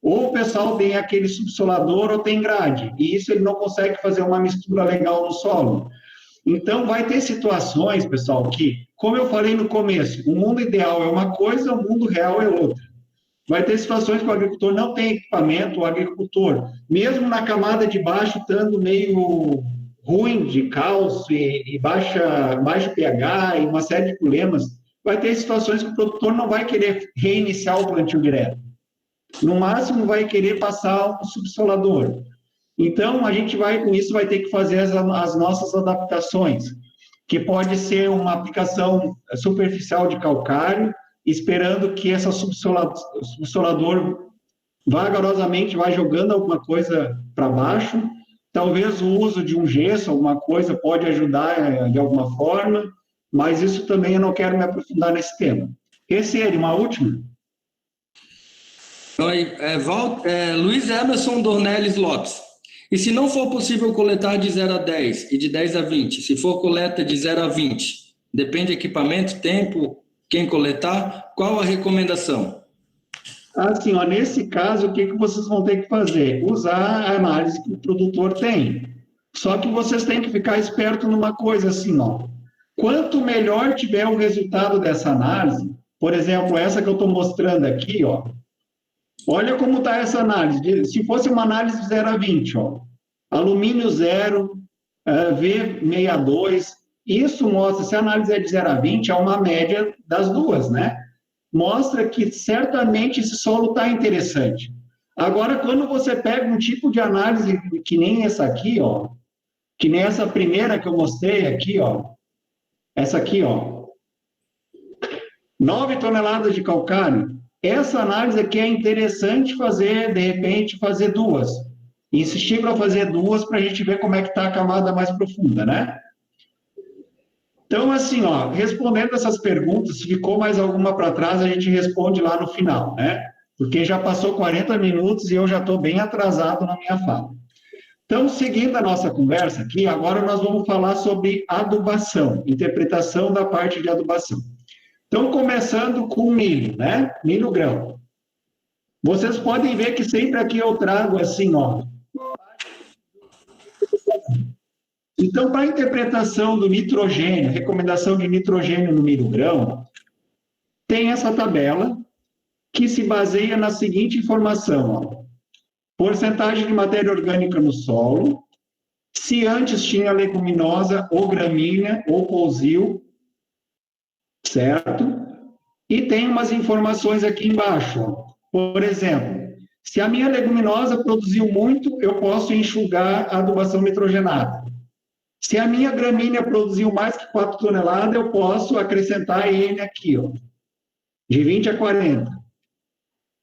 Ou o pessoal tem aquele subsolador ou tem grade. E isso ele não consegue fazer uma mistura legal no solo. Então, vai ter situações, pessoal, que, como eu falei no começo, o mundo ideal é uma coisa, o mundo real é outra. Vai ter situações que o agricultor não tem equipamento, o agricultor, mesmo na camada de baixo, estando meio ruim de cálcio e baixo pH e uma série de problemas, vai ter situações que o produtor não vai querer reiniciar o plantio direto. No máximo, vai querer passar um subsolador. Então, a gente com isso vai ter que fazer as nossas adaptações, que pode ser uma aplicação superficial de calcário, esperando que esse subsolador vagarosamente vá jogando alguma coisa para baixo. Talvez o uso de um gesso, alguma coisa, pode ajudar de alguma forma, mas isso também eu não quero me aprofundar nesse tema. Uma última? Luiz Emerson Dornelles Lopes. E se não for possível coletar de 0 a 10 e de 10 a 20, se for coleta de 0 a 20, depende do equipamento, tempo, quem coletar, qual a recomendação? Assim, ó, nesse caso, o que vocês vão ter que fazer? Usar a análise que o produtor tem. Só que vocês têm que ficar esperto numa coisa assim, ó. Quanto melhor tiver o resultado dessa análise, por exemplo, essa que eu estou mostrando aqui, ó. Olha como está essa análise. Se fosse uma análise de 0 a 20, ó. Alumínio 0, V62, isso mostra, se a análise é de 0 a 20, é uma média das duas, né? Mostra que certamente esse solo está interessante. Agora, quando você pega um tipo de análise que nem essa aqui, ó, que nem essa primeira que eu mostrei aqui, ó, essa aqui, ó, 9 toneladas de calcário, essa análise aqui é interessante fazer, de repente, fazer duas. Insistir para fazer duas para a gente ver como é que está a camada mais profunda, né? Então, assim, ó, respondendo essas perguntas, se ficou mais alguma para trás, a gente responde lá no final, né? Porque já passou 40 minutos e eu já estou bem atrasado na minha fala. Então, seguindo a nossa conversa aqui, agora nós vamos falar sobre adubação, interpretação da parte de adubação. Então, começando com milho, né? Milho grão. Vocês podem ver que sempre aqui eu trago assim, ó. Então, para a interpretação do nitrogênio, recomendação de nitrogênio no milho grão, tem essa tabela que se baseia na seguinte informação, ó. Porcentagem de matéria orgânica no solo, se antes tinha leguminosa ou gramínea ou pousio, certo? E tem umas informações aqui embaixo, ó. Por exemplo, se a minha leguminosa produziu muito, eu posso enxugar a adubação nitrogenada. Se a minha gramínea produziu mais que 4 toneladas, eu posso acrescentar N aqui, ó, de 20 a 40.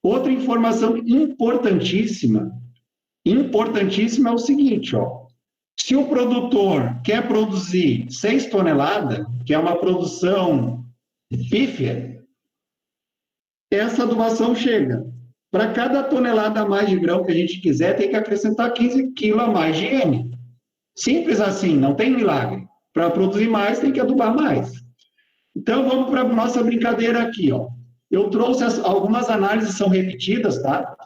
Outra informação importantíssima é o seguinte, ó. Se o produtor quer produzir 6 toneladas, que é uma produção pífia, essa adubação chega. Para cada tonelada a mais de grão que a gente quiser, tem que acrescentar 15 quilos a mais de N. Simples assim, não tem milagre. Para produzir mais, tem que adubar mais. Então, vamos para a nossa brincadeira aqui, ó. Eu trouxe algumas análises, são repetidas, tá?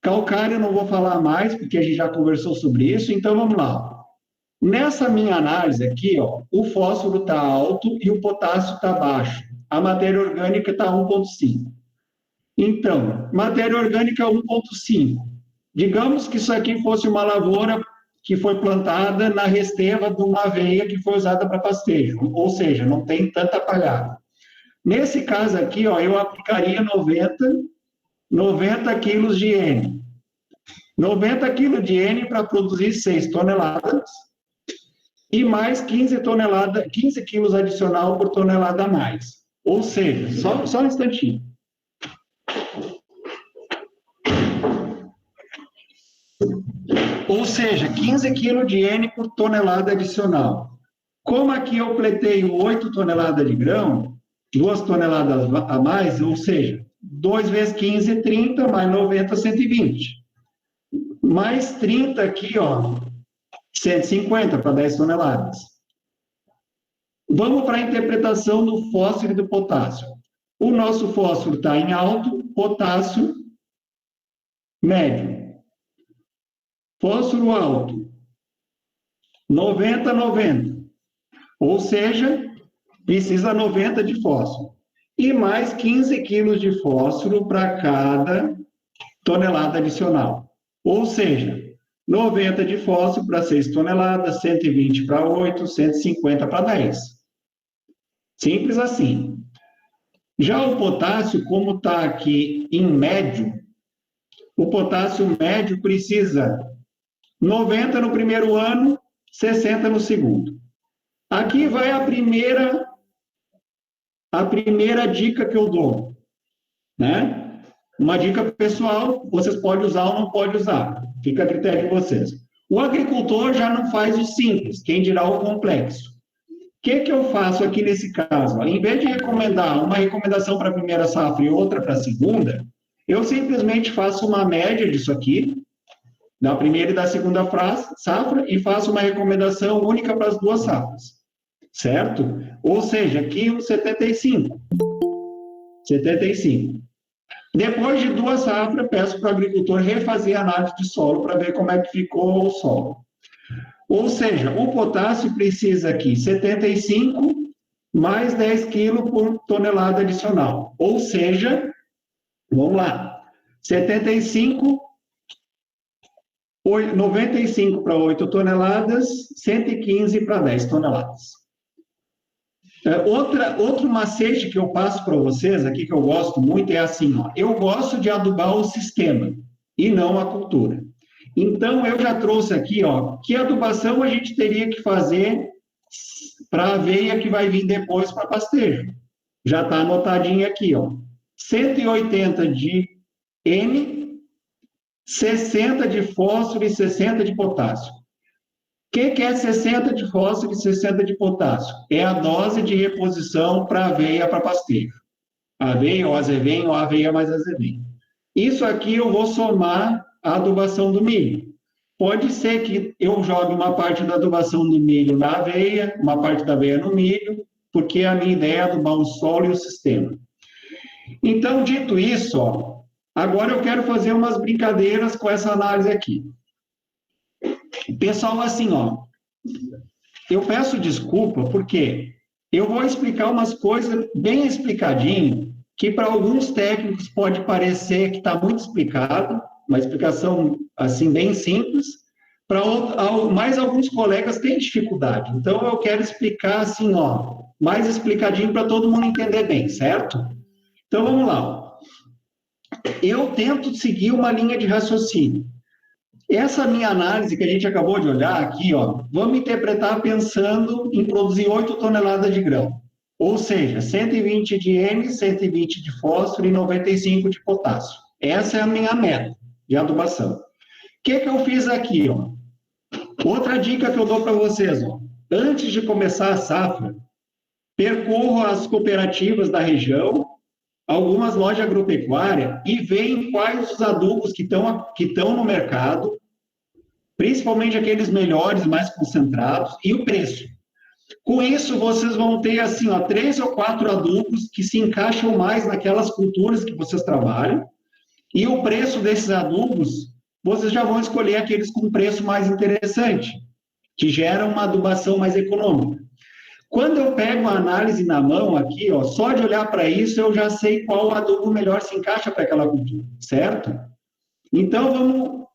Calcário eu não vou falar mais, porque a gente já conversou sobre isso, então vamos lá. Nessa minha análise aqui, ó, o fósforo está alto e o potássio está baixo. A matéria orgânica está 1,5. Então, matéria orgânica 1,5. Digamos que isso aqui fosse uma lavoura que foi plantada na resteva de uma aveia que foi usada para pastejo, ou seja, não tem tanta palhada. Nesse caso aqui, ó, eu aplicaria 90 quilos de N. 90 quilos de N para produzir 6 toneladas e mais 15 quilos adicional por tonelada a mais. Ou seja, só um instantinho. Ou seja, 15 quilos de N por tonelada adicional. Como aqui eu pleiteio 8 toneladas de grão, 2 toneladas a mais, ou seja, 2 vezes 15, 30, mais 90, 120. Mais 30 aqui, ó, 150 para 10 toneladas. Vamos para a interpretação do fósforo e do potássio. O nosso fósforo está em alto, potássio médio. Fósforo alto, 90. Ou seja, precisa 90 de fósforo. E mais 15 quilos de fósforo para cada tonelada adicional. Ou seja, 90 de fósforo para 6 toneladas, 120 para 8, 150 para 10. Simples assim. Já o potássio, como está aqui em médio, o potássio médio precisa 90 no primeiro ano, 60 no segundo. Aqui vai a primeira dica que eu dou, né? Uma dica pessoal, vocês podem usar ou não podem usar, fica a critério de vocês. O agricultor já não faz o simples, quem dirá o complexo. O que eu faço aqui nesse caso? Em vez de recomendar uma recomendação para a primeira safra e outra para a segunda, eu simplesmente faço uma média disso aqui, da primeira e da segunda safra, e faço uma recomendação única para as duas safras, certo? Ou seja, aqui um 75. Depois de 2 safras, peço para o agricultor refazer a análise de solo para ver como é que ficou o solo. Ou seja, o potássio precisa aqui 75 mais 10 quilos por tonelada adicional. Ou seja, vamos lá, 75, 95 para 8 toneladas, 115 para 10 toneladas. Outro macete que eu passo para vocês aqui, que eu gosto muito, é assim, ó, eu gosto de adubar o sistema e não a cultura. Então, eu já trouxe aqui, ó, que adubação a gente teria que fazer para a aveia que vai vir depois para pastejo. Já está anotadinho aqui, ó. 180 de N, 60 de fósforo e 60 de potássio. O que é 60 de fósforo e 60 de potássio? É a dose de reposição para aveia para pastejo. Aveia ou azevém ou aveia mais azevém. Isso aqui eu vou somar a adubação do milho. Pode ser que eu jogue uma parte da adubação do milho na aveia, uma parte da aveia no milho, porque a minha ideia é adubar o solo e o sistema. Então, dito isso, ó, agora eu quero fazer umas brincadeiras com essa análise aqui. Pessoal, assim, ó, eu peço desculpa porque eu vou explicar umas coisas bem explicadinho, que para alguns técnicos pode parecer que está muito explicado, uma explicação assim bem simples, mas alguns colegas têm dificuldade. Então eu quero explicar assim, ó, mais explicadinho para todo mundo entender bem, certo? Então vamos lá. Eu tento seguir uma linha de raciocínio. Essa minha análise que a gente acabou de olhar aqui, ó, vamos interpretar pensando em produzir 8 toneladas de grão. Ou seja, 120 de N, 120 de fósforo e 95 de potássio. Essa é a minha meta de adubação. O que eu fiz aqui, ó? Outra dica que eu dou para vocês, ó. Antes de começar a safra, percorro as cooperativas da região, algumas lojas agropecuárias, e veem quais os adubos que estão no mercado, principalmente aqueles melhores, mais concentrados, e o preço. Com isso, vocês vão ter, assim, ó, 3 ou 4 adubos que se encaixam mais naquelas culturas que vocês trabalham, e o preço desses adubos, vocês já vão escolher aqueles com preço mais interessante, que geram uma adubação mais econômica. Quando eu pego a análise na mão aqui, ó, só de olhar para isso, eu já sei qual adubo melhor se encaixa para aquela cultura, certo? Então,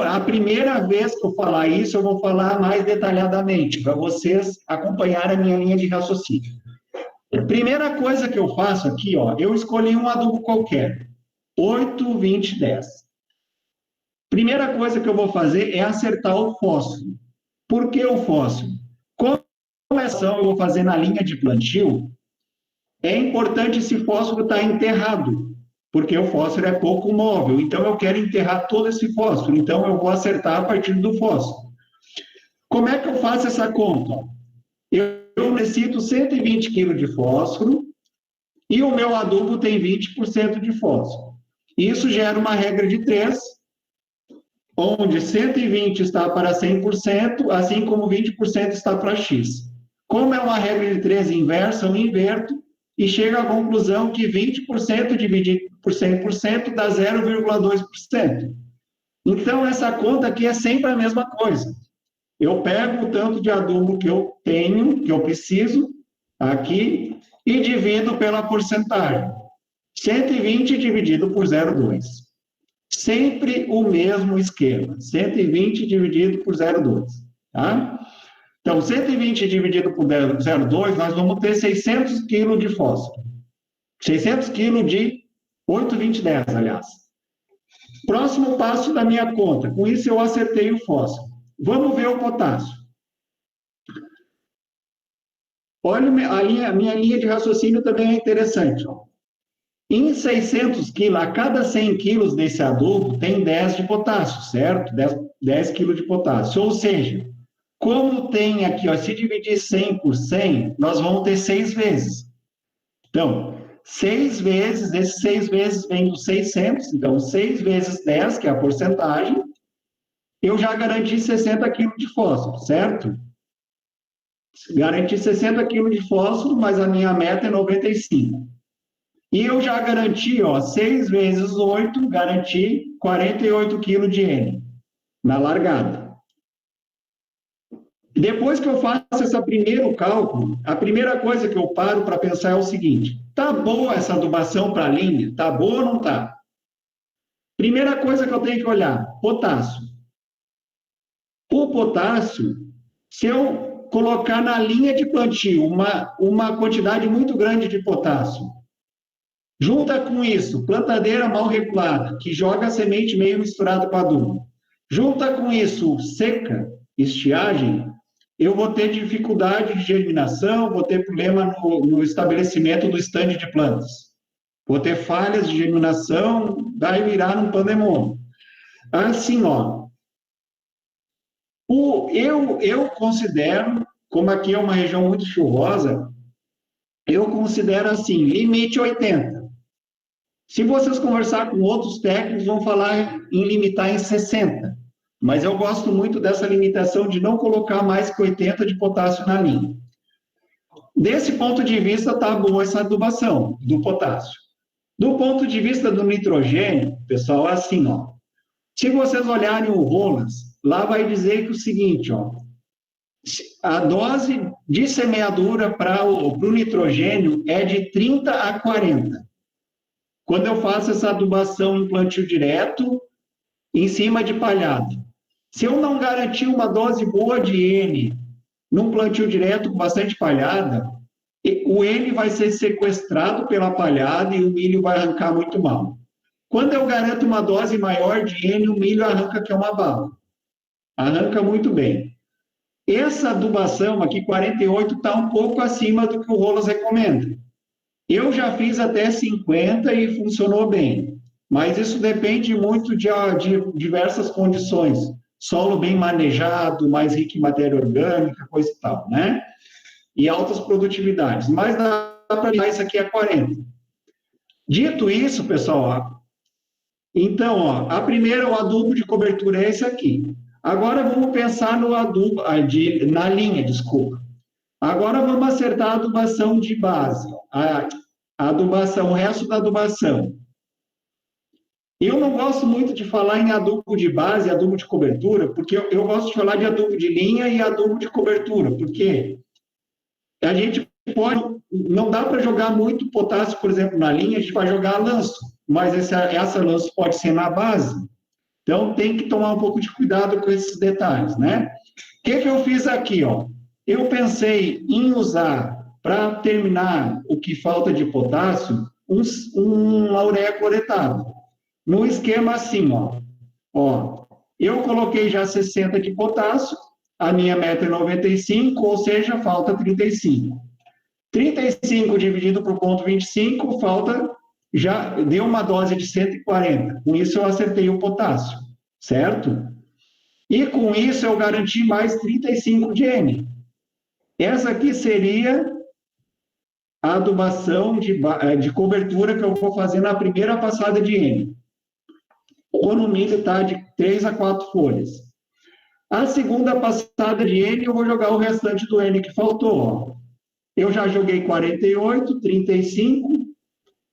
a primeira vez que eu falar isso, eu vou falar mais detalhadamente, para vocês acompanharem a minha linha de raciocínio. A primeira coisa que eu faço aqui, ó, eu escolhi um adubo qualquer, 8, 20, 10. Primeira coisa que eu vou fazer é acertar o fósforo. Por que o fósforo? Como eu vou fazer na linha de plantio, é importante esse fósforo estar enterrado, porque o fósforo é pouco móvel, então eu quero enterrar todo esse fósforo, então eu vou acertar a partir do fósforo. Como é que eu faço essa conta? Eu necessito 120 kg de fósforo e o meu adubo tem 20% de fósforo. Isso gera uma regra de 3, onde 120 está para 100%, assim como 20% está para X. Como é uma regra de 3 inversa, eu inverto e chego à conclusão que 20% dividido por 100% dá 0,2%. Então, essa conta aqui é sempre a mesma coisa. Eu pego o tanto de adubo que eu tenho, que eu preciso, aqui, e divido pela porcentagem. 120 dividido por 0,2. Sempre o mesmo esquema. 120 dividido por 0,2. Tá? Então, 120 dividido por 0,2, nós vamos ter 600 kg de fósforo. 600 kg de 8, 20, 10, aliás. Próximo passo da minha conta. Com isso, eu acertei o fósforo. Vamos ver o potássio. Olha, a minha linha de raciocínio também é interessante. Ó. Em 600 quilos, a cada 100 quilos desse adubo, tem 10 de potássio, certo? 10 quilos de potássio. Ou seja, como tem aqui, ó, se dividir 100 por 100, nós vamos ter 6 vezes. Então, 6 vezes, esses 6 vezes vem dos 600, então 6 vezes 10, que é a porcentagem, eu já garanti 60 quilos de fósforo, certo? Garanti 60 quilos de fósforo, mas a minha meta é 95. E eu já garanti, ó, 6 vezes 8, garanti 48 quilos de N na largada. Depois que eu faço esse primeiro cálculo, a primeira coisa que eu paro para pensar é o seguinte: tá boa essa adubação para a linha? Tá boa ou não tá? Primeira coisa que eu tenho que olhar: potássio. O potássio, se eu colocar na linha de plantio uma quantidade muito grande de potássio, junta com isso plantadeira mal regulada, que joga a semente meio misturada com adubo, junta com isso seca, estiagem, eu vou ter dificuldade de germinação, vou ter problema no estabelecimento do estande de plantas, vou ter falhas de germinação, vai virar um pandemônio. Assim, ó, eu considero, como aqui é uma região muito chuvosa, eu considero assim, limite 80. Se vocês conversar com outros técnicos, vão falar em limitar em 60. Mas eu gosto muito dessa limitação de não colocar mais que 80 de potássio na linha. Desse ponto de vista, está boa essa adubação do potássio. Do ponto de vista do nitrogênio, pessoal, é assim, ó. Se vocês olharem o Rolas, lá vai dizer que o seguinte, ó, a dose de semeadura para o nitrogênio é de 30 a 40. Quando eu faço essa adubação em plantio direto, em cima de palhada. Se eu não garantir uma dose boa de N num plantio direto com bastante palhada, o N vai ser sequestrado pela palhada e o milho vai arrancar muito mal. Quando eu garanto uma dose maior de N, o milho arranca que é uma bala. Arranca muito bem. Essa adubação aqui, 48, está um pouco acima do que o Rolas recomenda. Eu já fiz até 50 e funcionou bem, mas isso depende muito de diversas condições. Solo bem manejado, mais rico em matéria orgânica, coisa e tal, né? E altas produtividades. Mas dá para ligar isso aqui a 40. Dito isso, pessoal, ó, então, ó, a primeira, o adubo de cobertura é esse aqui. Agora vamos pensar no adubo, na linha, desculpa. Agora vamos acertar a adubação de base, a adubação, o resto da adubação. Eu não gosto muito de falar em adubo de base e adubo de cobertura, porque eu gosto de falar de adubo de linha e adubo de cobertura, porque a gente pode, não dá para jogar muito potássio, por exemplo, na linha, a gente vai jogar lanço, mas essa lanço pode ser na base. Então, tem que tomar um pouco de cuidado com esses detalhes, né? O que eu fiz aqui, ó? Eu pensei em usar, para terminar o que falta de potássio, uma ureia cloretada. No esquema assim, ó, eu coloquei já 60 de potássio, a minha meta é 95, ou seja, falta 35. 35 dividido por 0,25, falta, já deu uma dose de 140. Com isso eu acertei o potássio, certo? E com isso eu garanti mais 35 de N. Essa aqui seria a adubação de cobertura que eu vou fazer na primeira passada de N. Ou no milho está de 3 a 4 folhas. A segunda passada de N, eu vou jogar o restante do N que faltou. Ó. Eu já joguei 48, 35,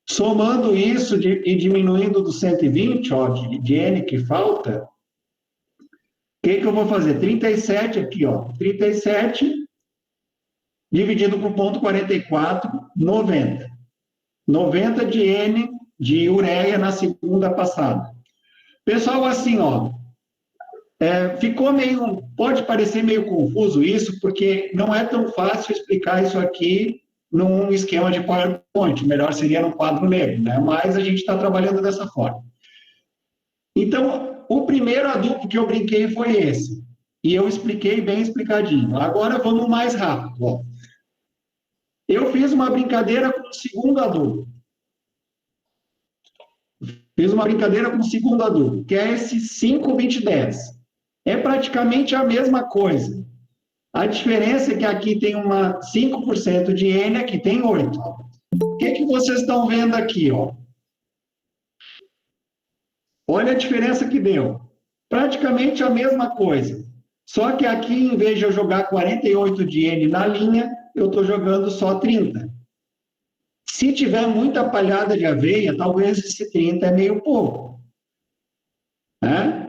somando isso e diminuindo do 120, ó, de N que falta, o que eu vou fazer? 37 aqui, ó, 37 dividido por 0,44, 90. 90 de N de ureia na segunda passada. Pessoal, assim, ó, ficou meio, pode parecer meio confuso isso, porque não é tão fácil explicar isso aqui num esquema de PowerPoint, melhor seria num quadro negro, né? Mas a gente está trabalhando dessa forma. Então, o primeiro adubo que eu brinquei foi esse, e eu expliquei bem explicadinho. Agora vamos mais rápido, ó. Eu fiz uma brincadeira com o segundo adubo. Fiz uma brincadeira com o segundo adubo, que é esse 5-20-10. É praticamente a mesma coisa. A diferença é que aqui tem 5% de N, aqui tem 8. O que vocês estão vendo aqui? Ó? Olha a diferença que deu. Praticamente a mesma coisa. Só que aqui, em vez de eu jogar 48 de N na linha, eu estou jogando só 30. Se tiver muita palhada de aveia, talvez esse 30 é meio pouco. Né?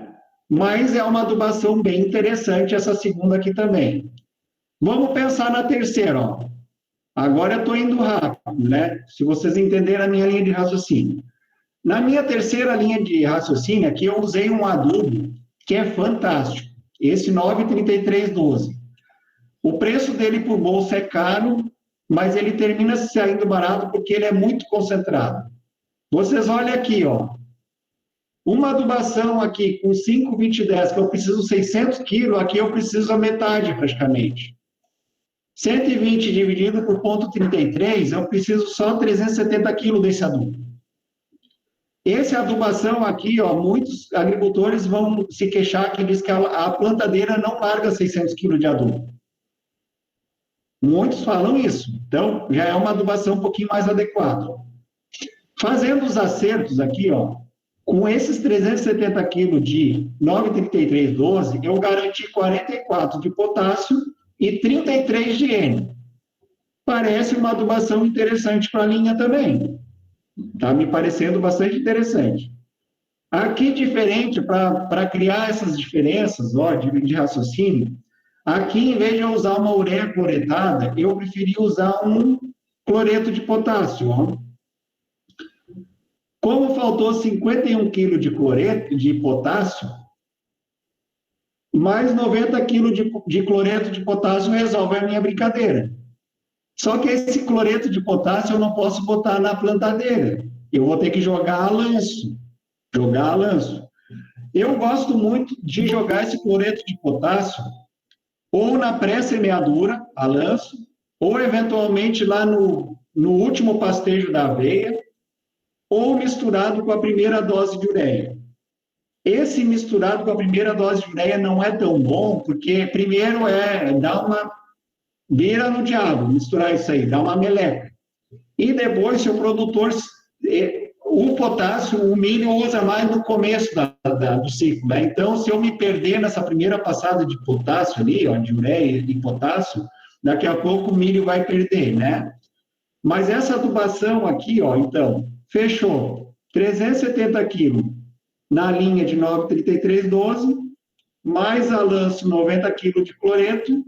Mas é uma adubação bem interessante essa segunda aqui também. Vamos pensar na terceira, ó. Agora eu estou indo rápido, né? Se vocês entenderem a minha linha de raciocínio. Na minha terceira linha de raciocínio, aqui eu usei um adubo que é fantástico. Esse 9,3312. O preço dele por bolsa é caro, mas ele termina saindo barato porque ele é muito concentrado. Vocês olhem aqui, ó. Uma adubação aqui com 5,20,10, que eu preciso 600 quilos, aqui eu preciso a metade praticamente. 120 dividido por 0,33, eu preciso só 370 quilos desse adubo. Essa adubação aqui, ó, muitos agricultores vão se queixar que diz que a plantadeira não larga 600 quilos de adubo. Muitos falam isso. Então, já é uma adubação um pouquinho mais adequada. Fazendo os acertos aqui, ó, com esses 370 quilos de 9,3312, eu garanti 44 de potássio e 33 de N. Parece uma adubação interessante para a linha também. Está me parecendo bastante interessante. Aqui, diferente, para criar essas diferenças, ó, de raciocínio, aqui, em vez de eu usar uma ureia cloretada, eu preferi usar um cloreto de potássio, ó. Como faltou 51 kg de cloreto, de potássio, mais 90 kg de cloreto de potássio resolve a minha brincadeira. Só que esse cloreto de potássio eu não posso botar na plantadeira. Eu vou ter que jogar a lanço. Eu gosto muito de jogar esse cloreto de potássio ou na pré-semeadura, a lanço, ou eventualmente lá no último pastejo da aveia, ou misturado com a primeira dose de ureia. Esse misturado com a primeira dose de ureia não é tão bom, porque primeiro dá uma beira no diabo, misturar isso aí, dá uma meleca. E depois, se o produtor, o potássio, o milho usa mais no começo do ciclo, né? Então, se eu me perder nessa primeira passada de potássio ali, ó, de ureia e potássio, daqui a pouco o milho vai perder, né? Mas essa adubação aqui, ó, então, fechou 370 quilos na linha de 9,3312, mais a lanço 90 quilos de cloreto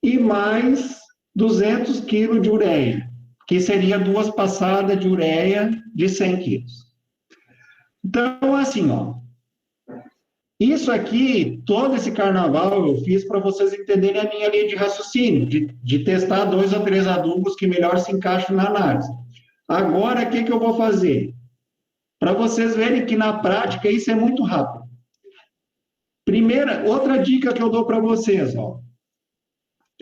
e mais 200 quilos de ureia, que seria 2 passadas de ureia de 100 quilos. Então, assim, ó, isso aqui, todo esse carnaval eu fiz para vocês entenderem a minha linha de raciocínio, de testar 2 ou 3 adubos que melhor se encaixam na análise. Agora, o que eu vou fazer? Para vocês verem que na prática isso é muito rápido. Outra dica que eu dou para vocês, ó.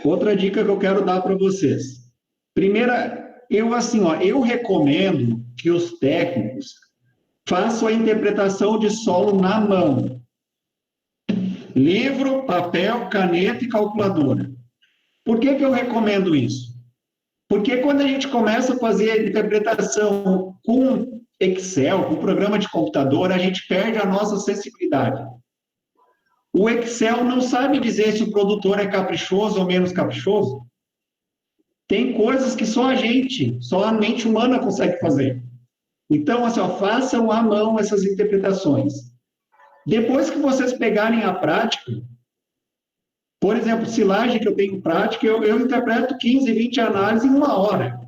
Outra dica que eu quero dar para vocês. Primeira, eu recomendo que os técnicos façam a interpretação de solo na mão. Livro, papel, caneta e calculadora. Por que eu recomendo isso? Porque quando a gente começa a fazer a interpretação com Excel, com programa de computador, a gente perde a nossa sensibilidade. O Excel não sabe dizer se o produtor é caprichoso ou menos caprichoso. Tem coisas que só a mente humana consegue fazer. Então, assim, ó, façam à mão essas interpretações. Depois que vocês pegarem a prática, por exemplo, silagem que eu tenho prática, eu interpreto 15, 20 análises em 1 hora.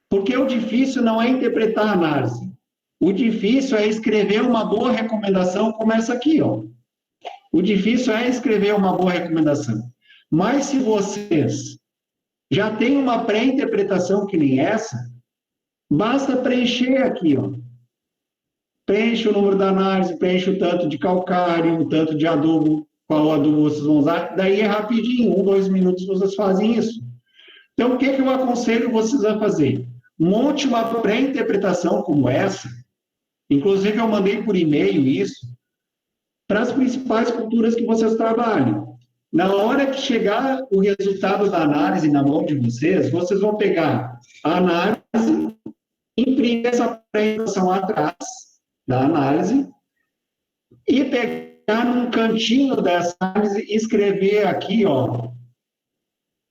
Porque o difícil não é interpretar a análise. O difícil é escrever uma boa recomendação, como essa aqui, ó. O difícil é escrever uma boa recomendação. Mas se vocês já têm uma pré-interpretação que nem essa, basta preencher aqui, ó. Preenche o número da análise, preenche o tanto de calcário, o tanto de adubo, qual adubo vocês vão usar. Daí é rapidinho, 1, 2 minutos vocês fazem isso. Então, o que eu aconselho vocês a fazer? Monte uma pré-interpretação como essa. Inclusive, eu mandei por e-mail isso, para as principais culturas que vocês trabalham. Na hora que chegar o resultado da análise na mão de vocês, vocês vão pegar a análise, imprimir essa pré-interpretação atrás da análise e pegar num cantinho dessa análise e escrever aqui, ó,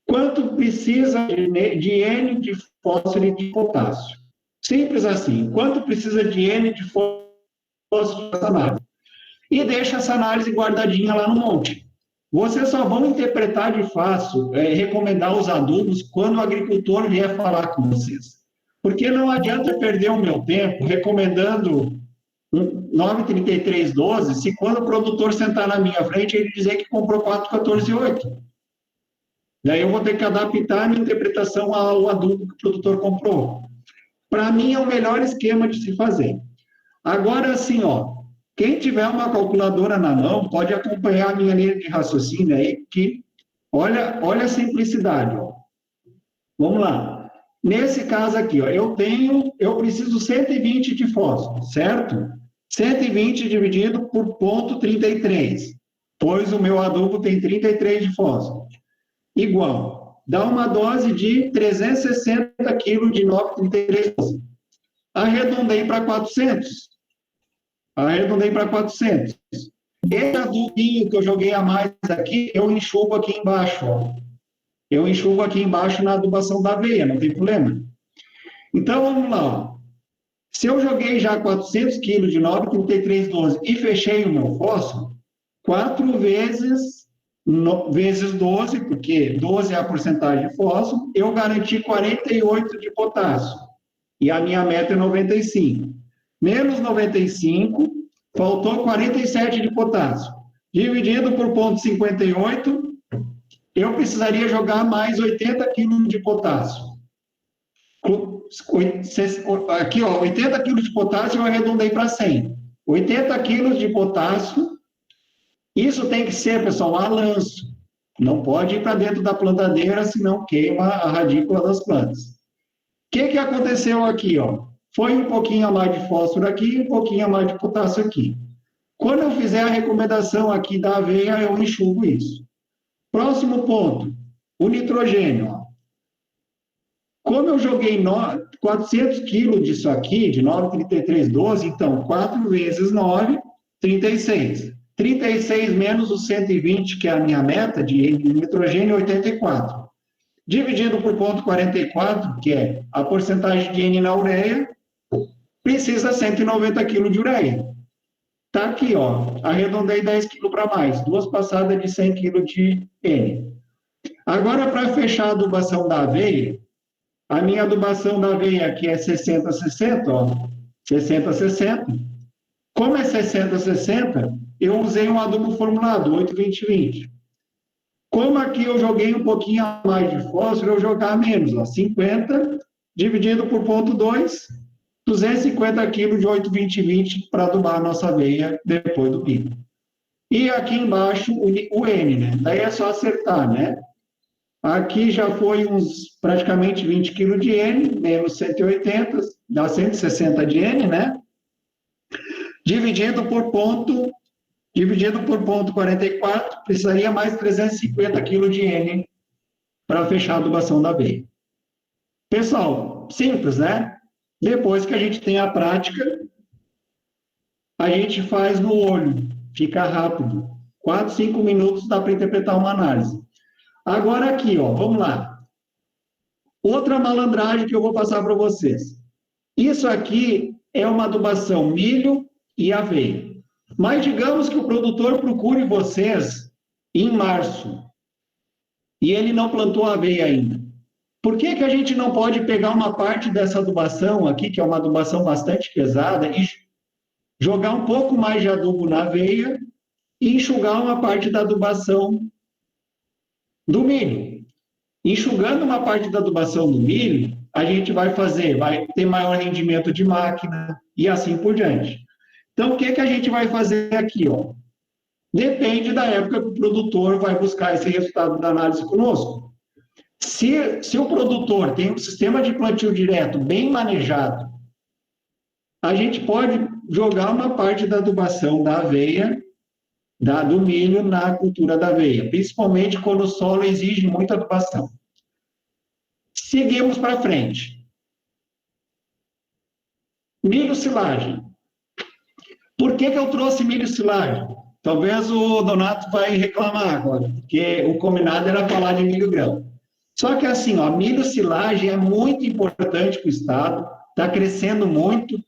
quanto precisa de N de fósforo e de potássio. Simples assim. Quanto precisa de N de fósforo nessa análise. E deixa essa análise guardadinha lá no monte. vocês só vão interpretar de fácil, recomendar os adubos quando o agricultor vier falar com vocês. Porque não adianta perder o meu tempo recomendando 9,33,12 se quando o produtor sentar na minha frente ele dizer que comprou 4,14,8. Daí eu vou ter que adaptar a minha interpretação ao adubo que o produtor comprou. Para mim é o melhor esquema de se fazer. Agora, assim, ó, quem tiver uma calculadora na mão pode acompanhar a minha linha de raciocínio aí, que olha a simplicidade, ó. Vamos lá. Nesse caso aqui, ó, eu preciso 120 de fósforo, certo? 120 dividido por 0,33, pois o meu adubo tem 33 de fósforo. Igual, dá uma dose de 360 kg de 9,33. Arredondei para 400. Esse adubinho que eu joguei a mais aqui, eu enxugo aqui embaixo, ó. Eu enxugo aqui embaixo na adubação da aveia, não tem problema. Então, vamos lá, ó. Se eu joguei já 400 kg de 9,33,12 e fechei o meu fósforo, 4 vezes 12, porque 12 é a porcentagem de fósforo, eu garanti 48 de potássio. E a minha meta é 95. Menos 95, faltou 47 de potássio. Dividido por 0,58, eu precisaria jogar mais 80 kg de potássio. Aqui, ó, 80 kg de potássio eu arredondei para 100. 80 kg de potássio, isso tem que ser, pessoal, a lanço. Não pode ir para dentro da plantadeira, senão queima a radícula das plantas. O que aconteceu aqui, ó? Foi um pouquinho a mais de fósforo aqui, um pouquinho a mais de potássio aqui. Quando eu fizer a recomendação aqui da aveia, eu enxugo isso. Próximo ponto, o nitrogênio, ó. Como eu joguei 400 kg disso aqui, de 9,33,12, então 4 vezes 9, 36. 36 menos os 120, que é a minha meta de nitrogênio, 84. Dividido por 0,44, que é a porcentagem de N na ureia, precisa 190 kg de ureia. Tá aqui, ó, arredondei 10 kg para mais, 2 passadas de 100 kg de N. Agora, para fechar a adubação da aveia, a minha adubação da aveia aqui é 60-60, ó, 60-60. Como é 60-60, eu usei um adubo formulado, 8-20-20. Como aqui eu joguei um pouquinho a mais de fósforo, eu jogar menos, ó, 50 dividido por 0,2, 250 kg de 8-20-20 para adubar a nossa aveia depois do milho. E aqui embaixo o N, né? Daí é só acertar, né? Aqui já foi uns praticamente 20 kg de N, menos 180, dá 160 de N, né? Dividido por 0,44, precisaria mais 350 kg de N para fechar a adubação da aveia. Pessoal, simples, né? Depois que a gente tem a prática, a gente faz no olho, fica rápido. 4, 5 minutos dá para interpretar uma análise. Agora aqui, ó, vamos lá. Outra malandragem que eu vou passar para vocês. Isso aqui é uma adubação milho e aveia. Mas digamos que o produtor procure vocês em março e ele não plantou aveia ainda. Por que a gente não pode pegar uma parte dessa adubação aqui, que é uma adubação bastante pesada, e jogar um pouco mais de adubo na aveia e enxugar uma parte da adubação do milho? Enxugando uma parte da adubação do milho, a gente vai ter maior rendimento de máquina e assim por diante. Então, o que a gente vai fazer aqui, ó? Depende da época que o produtor vai buscar esse resultado da análise conosco. Se o produtor tem um sistema de plantio direto bem manejado, a gente pode jogar uma parte da adubação da aveia, do milho na cultura da aveia, principalmente quando o solo exige muita adubação. Seguimos para frente. Milho silagem. Por que eu trouxe milho silagem? Talvez o Donato vai reclamar agora, porque o combinado era falar de milho grão. Só que assim, ó, milho silagem é muito importante para o estado, está crescendo muito,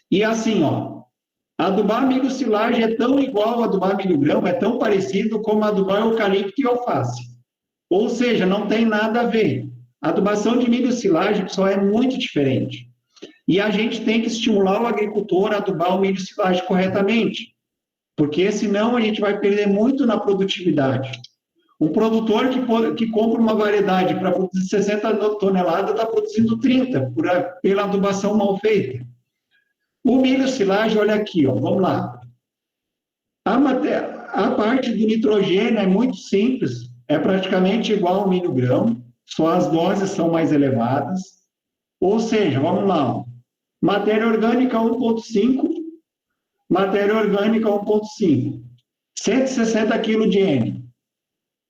e assim, ó, Adubar milho silagem é tão igual a adubar milho grão, é tão parecido como adubar eucalipto e alface. Ou seja, não tem nada a ver. A adubação de milho silagem só é muito diferente. E a gente tem que estimular o agricultor a adubar o milho silagem corretamente, porque senão a gente vai perder muito na produtividade. Um produtor que compra uma variedade para produzir 60 toneladas está produzindo 30 pela adubação mal feita. O milho silagem, olha aqui, ó, vamos lá. A parte do nitrogênio é muito simples, é praticamente igual ao milho grão, só as doses são mais elevadas. Ou seja, vamos lá, ó. Matéria orgânica 1,5, matéria orgânica 1,5, 160 kg de N.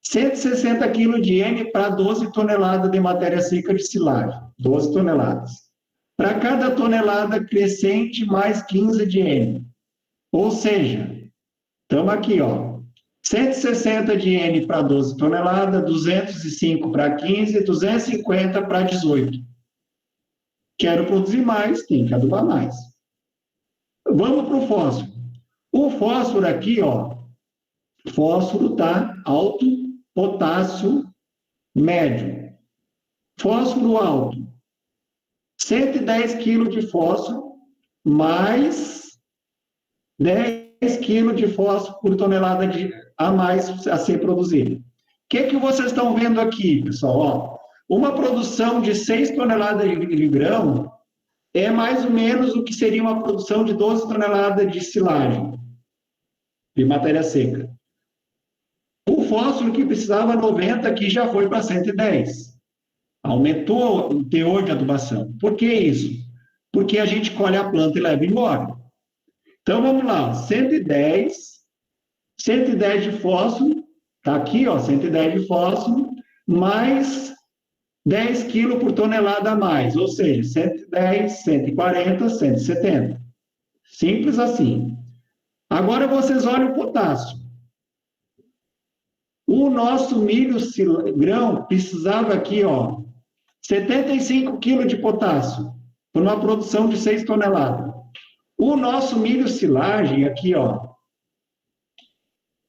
160 kg de N para 12 toneladas de matéria seca de silagem, 12 toneladas. Para cada tonelada crescente, mais 15 de N. Ou seja, estamos aqui, ó, 160 de N para 12 toneladas, 205 para 15, 250 para 18. Quero produzir mais, tem que adubar mais. Vamos para o fósforo. O fósforo aqui, ó, fósforo tá alto, potássio médio. Fósforo alto, 110 kg de fósforo, mais 10 kg de fósforo por tonelada a mais a ser produzido. O que vocês estão vendo aqui, pessoal? Ó, uma produção de 6 toneladas de grão é mais ou menos o que seria uma produção de 12 toneladas de silagem, de matéria seca. O fósforo que precisava 90 aqui já foi para 110. Aumentou o teor de adubação. Por que isso? Porque a gente colhe a planta e leva embora. Então, vamos lá, 110 de fósforo, está aqui, ó, 110 de fósforo, mais 10 kg por tonelada a mais, ou seja, 110, 140, 170. Simples assim. Agora vocês olham o potássio. O nosso milho grão precisava aqui, ó, 75 kg de potássio, por uma produção de 6 toneladas. O nosso milho silagem aqui, ó,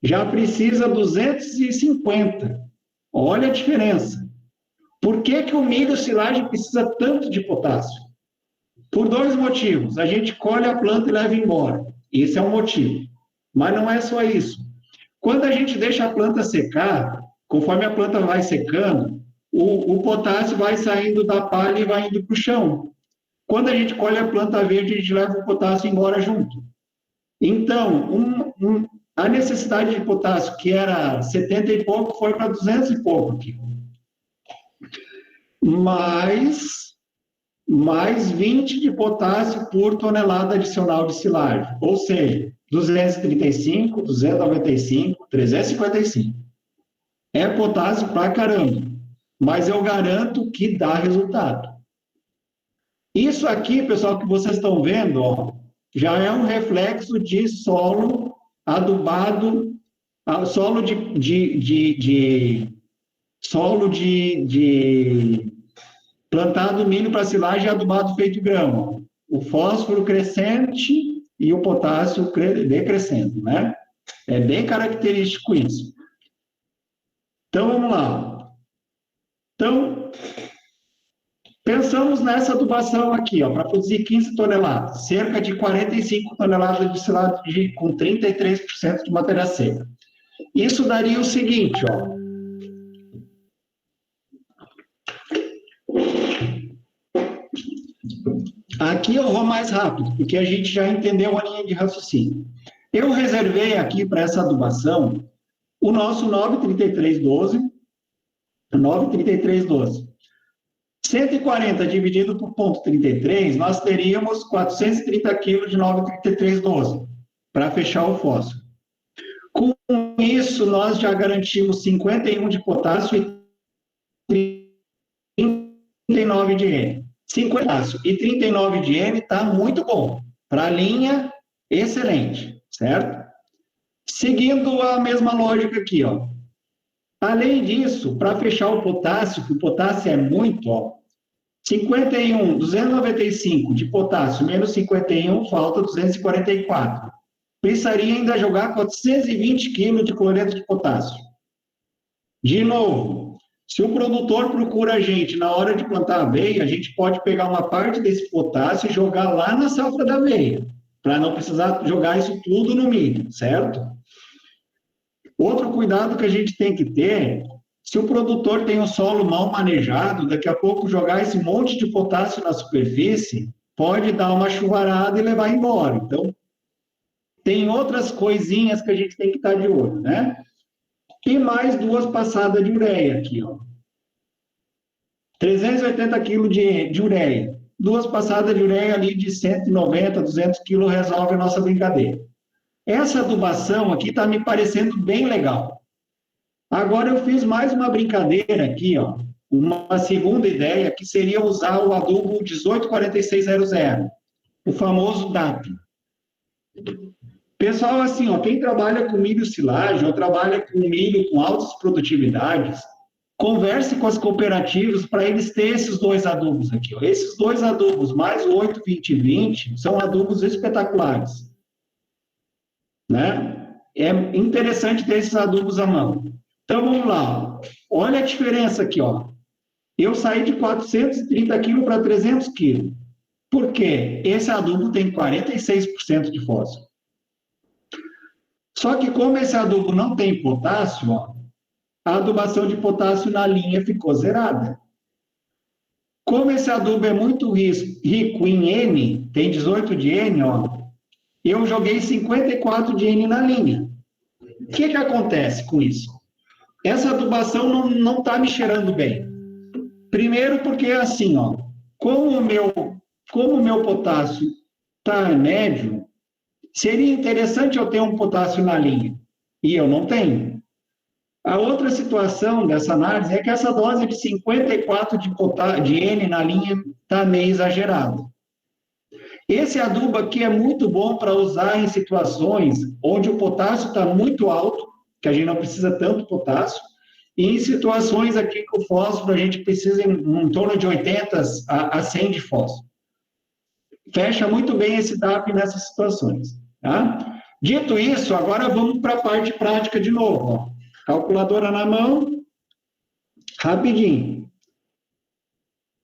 já precisa 250. Olha a diferença. Por que o milho silagem precisa tanto de potássio? Por dois motivos. A gente colhe a planta e leva embora. Esse é um motivo. Mas não é só isso. Quando a gente deixa a planta secar, conforme a planta vai secando, o potássio vai saindo da palha e vai indo para o chão. Quando a gente colhe a planta verde, a gente leva o potássio embora junto. Então, a necessidade de potássio, que era 70 e pouco, foi para 200 e pouco aqui. Mais 20 de potássio por tonelada adicional de silagem. Ou seja, 235, 295, 355. É potássio pra caramba. Mas eu garanto que dá resultado. Isso aqui, pessoal, que vocês estão vendo, ó, já é um reflexo de solo adubado, solo de plantado milho para silagem adubado feito grão. O fósforo crescente e o potássio decrescendo, né? É bem característico isso. Então, vamos lá. Então, pensamos nessa adubação aqui, ó, para produzir 15 toneladas, cerca de 45 toneladas de silagem com 33% de matéria seca. Isso daria o seguinte, ó. Aqui eu vou mais rápido, porque a gente já entendeu a linha de raciocínio. Eu reservei aqui para essa adubação o nosso 93312, 140 dividido por 0,33, nós teríamos 430 kg de 93312, para fechar o fósforo. Com isso, nós já garantimos 51 de potássio e 39 de N. 50 e 39 de N está muito bom. Para a linha, excelente, certo? Seguindo a mesma lógica aqui, ó. Além disso, para fechar o potássio, que o potássio é muito, ó, 51, 295 de potássio, menos 51, falta 244. Precisaria ainda jogar 420 kg de cloreto de potássio. De novo, se o produtor procura a gente na hora de plantar aveia, a gente pode pegar uma parte desse potássio e jogar lá na safra da aveia, para não precisar jogar isso tudo no milho, certo? Outro cuidado que a gente tem que ter, se o produtor tem o solo mal manejado, daqui a pouco jogar esse monte de potássio na superfície pode dar uma chuvarada e levar embora. Então, tem outras coisinhas que a gente tem que estar de olho, né? E mais 2 passadas de ureia aqui, ó. 380 kg de ureia. 2 passadas de ureia ali de 190, 200 kg resolve a nossa brincadeira. Essa adubação aqui está me parecendo bem legal. Agora eu fiz mais uma brincadeira aqui, ó. Uma segunda ideia, que seria usar o adubo 184600, o famoso DAP. Pessoal, assim, ó, quem trabalha com milho silagem ou trabalha com milho com altas produtividades, converse com as cooperativas para eles terem esses 2 adubos aqui, ó. Esses 2 adubos, mais o 8-20-20, são adubos espetaculares, né? É interessante ter esses adubos à mão. Então, vamos lá. Olha a diferença aqui, ó. Eu saí de 430 kg para 300 kg. Por quê? Esse adubo tem 46% de fósforo. Só que como esse adubo não tem potássio, ó, a adubação de potássio na linha ficou zerada. Como esse adubo é muito rico em N, tem 18 de N, ó, eu joguei 54 de N na linha. O que acontece com isso? Essa adubação não está me cheirando bem. Primeiro porque, assim, ó, como o meu potássio está médio, seria interessante eu ter um potássio na linha, e eu não tenho. A outra situação dessa análise é que essa dose de 54 de N na linha está meio exagerada. Esse adubo aqui é muito bom para usar em situações onde o potássio está muito alto, que a gente não precisa tanto potássio, e em situações aqui que o fósforo a gente precisa em torno de 80 a 100 de fósforo. Fecha muito bem esse DAP nessas situações. Tá? Dito isso, agora vamos para a parte prática de novo. Ó. Calculadora na mão, rapidinho.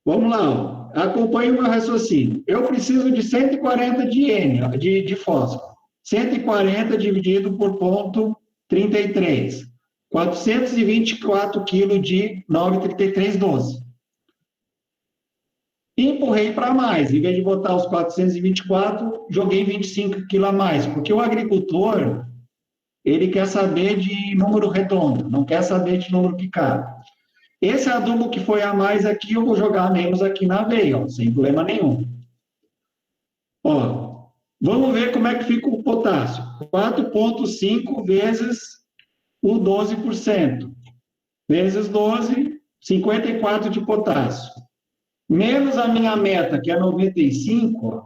Vamos lá, ó. Acompanhe o meu raciocínio. Eu preciso de 140 de N, ó, de fósforo. 140 dividido por 0,33. 424 kg de 9,3312. Empurrei para mais. Em vez de botar os 424, joguei 25 kg a mais. Porque o agricultor, ele quer saber de número redondo, não quer saber de número picado. Esse adubo que foi a mais aqui, eu vou jogar menos aqui na aveia, ó, sem problema nenhum. Ó, vamos ver como é que fica o potássio. 4,5 vezes o 12%. Vezes 12, 54 de potássio. Menos a minha meta, que é 95, ó.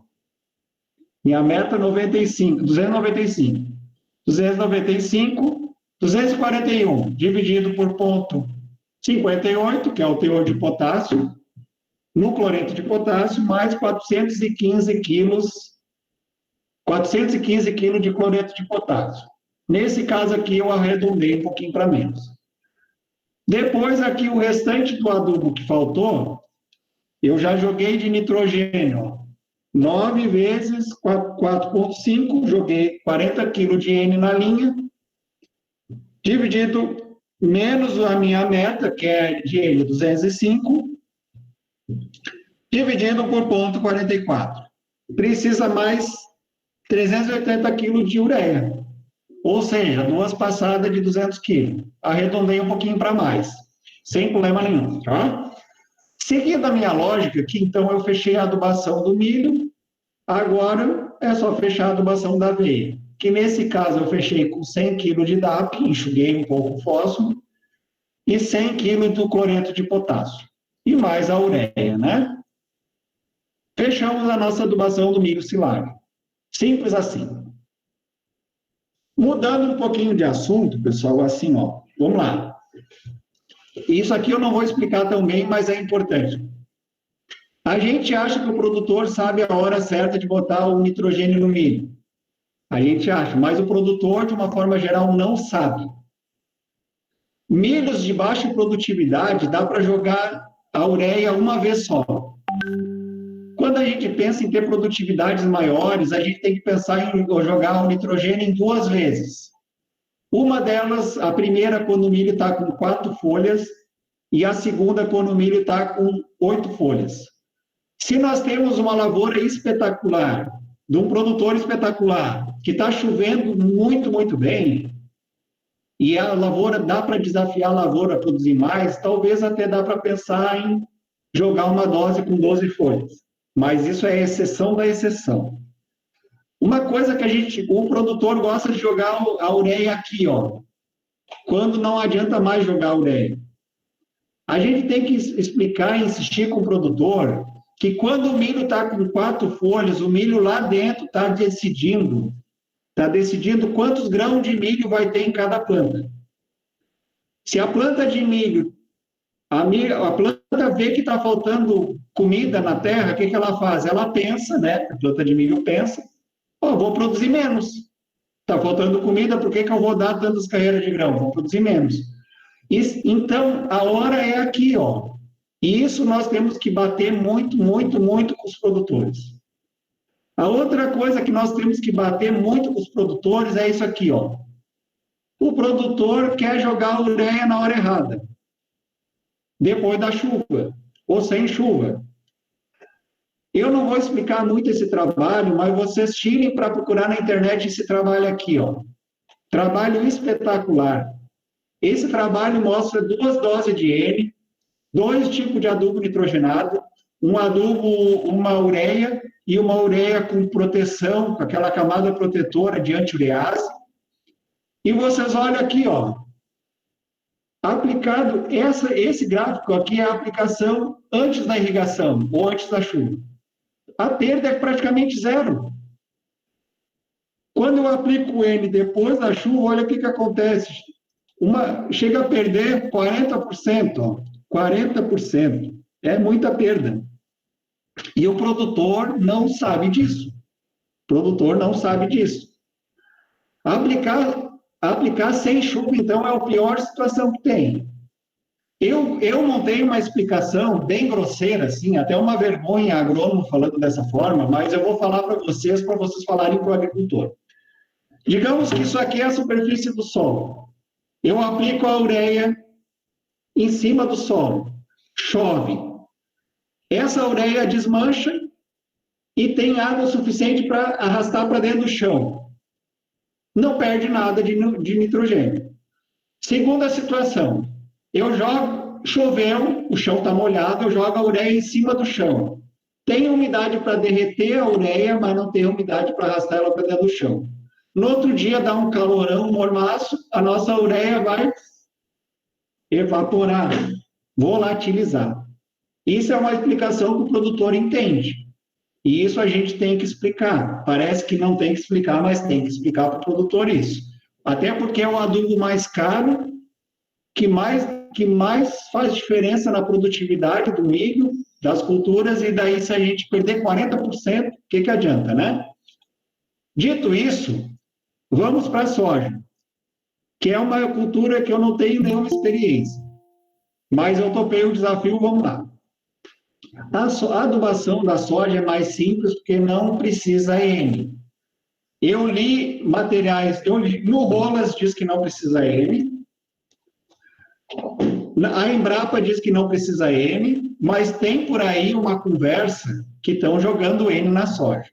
Minha meta é 95, 295. 295, 241, dividido por 0,58, que é o teor de potássio, no cloreto de potássio, mais 415 quilos de cloreto de potássio. Nesse caso aqui, eu arredondei um pouquinho para menos. Depois, aqui, o restante do adubo que faltou, eu já joguei de nitrogênio, ó. 9 vezes 4,5, joguei 40 kg de N na linha, dividido menos a minha meta, que é de N 205, dividido por 0,44. Precisa mais 380 kg de ureia, ou seja, 2 passadas de 200 kg. Arredondei um pouquinho para mais, sem problema nenhum, tá? Seguindo a minha lógica aqui, então eu fechei a adubação do milho, agora é só fechar a adubação da aveia, que nesse caso eu fechei com 100 kg de DAP, enxuguei um pouco o fósforo, e 100 kg do cloreto de potássio, e mais a ureia, né? Fechamos a nossa adubação do milho silagem. Simples assim. Mudando um pouquinho de assunto, pessoal, assim, ó, vamos lá. Isso aqui eu não vou explicar tão bem, mas é importante. A gente acha que o produtor sabe a hora certa de botar o nitrogênio no milho. A gente acha, mas o produtor, de uma forma geral, não sabe. Milhos de baixa produtividade, dá para jogar a ureia uma vez só. Quando a gente pensa em ter produtividades maiores, a gente tem que pensar em jogar o nitrogênio em 2 vezes. Uma delas, a primeira, quando o milho está com 4 folhas, e a segunda, quando o milho está com 8 folhas. Se nós temos uma lavoura espetacular, de um produtor espetacular, que está chovendo muito, muito bem, e a lavoura, dá para desafiar a lavoura a produzir mais, talvez até dá para pensar em jogar uma dose com 12 folhas. Mas isso é exceção da exceção. Uma coisa que o produtor gosta de jogar a ureia aqui, ó, quando não adianta mais jogar a ureia. A gente tem que explicar e insistir com o produtor que quando o milho está com 4 folhas, o milho lá dentro está decidindo quantos grãos de milho vai ter em cada planta. Se a planta de milho, a planta vê que está faltando comida na terra, o que ela faz? Ela pensa, né? A planta de milho pensa, vou produzir menos. Está faltando comida, por que eu vou dar tantas carreiras de grão? Vou produzir menos. Então, a hora é aqui, ó. E isso nós temos que bater muito, muito, muito com os produtores. A outra coisa que nós temos que bater muito com os produtores é isso aqui, ó. O produtor quer jogar a ureia na hora errada, depois da chuva, ou sem chuva. Eu não vou explicar muito esse trabalho, mas vocês tirem para procurar na internet esse trabalho aqui, ó. Trabalho espetacular. Esse trabalho mostra 2 doses de N, 2 tipos de adubo nitrogenado, um adubo, uma ureia, e uma ureia com proteção, com aquela camada protetora de antiurease. E vocês olham aqui, ó, aplicado, esse gráfico aqui é a aplicação antes da irrigação, ou antes da chuva. A perda é praticamente zero. Quando eu aplico o N depois da chuva, olha o que acontece. Chega a perder 40%, ó, 40%. É muita perda. E o produtor não sabe disso. O produtor não sabe disso. Aplicar sem chuva, então, é a pior situação que tem. Eu montei uma explicação bem grosseira, assim, até uma vergonha agrônomo falando dessa forma, mas eu vou falar para vocês falarem para o agricultor. Digamos que isso aqui é a superfície do solo. Eu aplico a ureia em cima do solo. Chove. Essa ureia desmancha e tem água suficiente para arrastar para dentro do chão. Não perde nada de nitrogênio. Segunda situação. Choveu, o chão está molhado, eu jogo a ureia em cima do chão. Tem umidade para derreter a ureia, mas não tem umidade para arrastar ela para dentro do chão. No outro dia dá um calorão, um mormaço, a nossa ureia vai evaporar, volatilizar. Isso é uma explicação que o produtor entende. E isso a gente tem que explicar. Parece que não tem que explicar, mas tem que explicar para o produtor isso. Até porque é o adubo mais caro, que mais faz diferença na produtividade do milho, das culturas, e daí se a gente perder 40%, o que adianta, né? Dito isso, vamos para a soja, que é uma cultura que eu não tenho nenhuma experiência. Mas eu topei o desafio, vamos lá. A adubação da soja é mais simples porque não precisa N. Eu li materiais, no Rolas diz que não precisa N, a Embrapa diz que não precisa N, mas tem por aí uma conversa que estão jogando N na soja.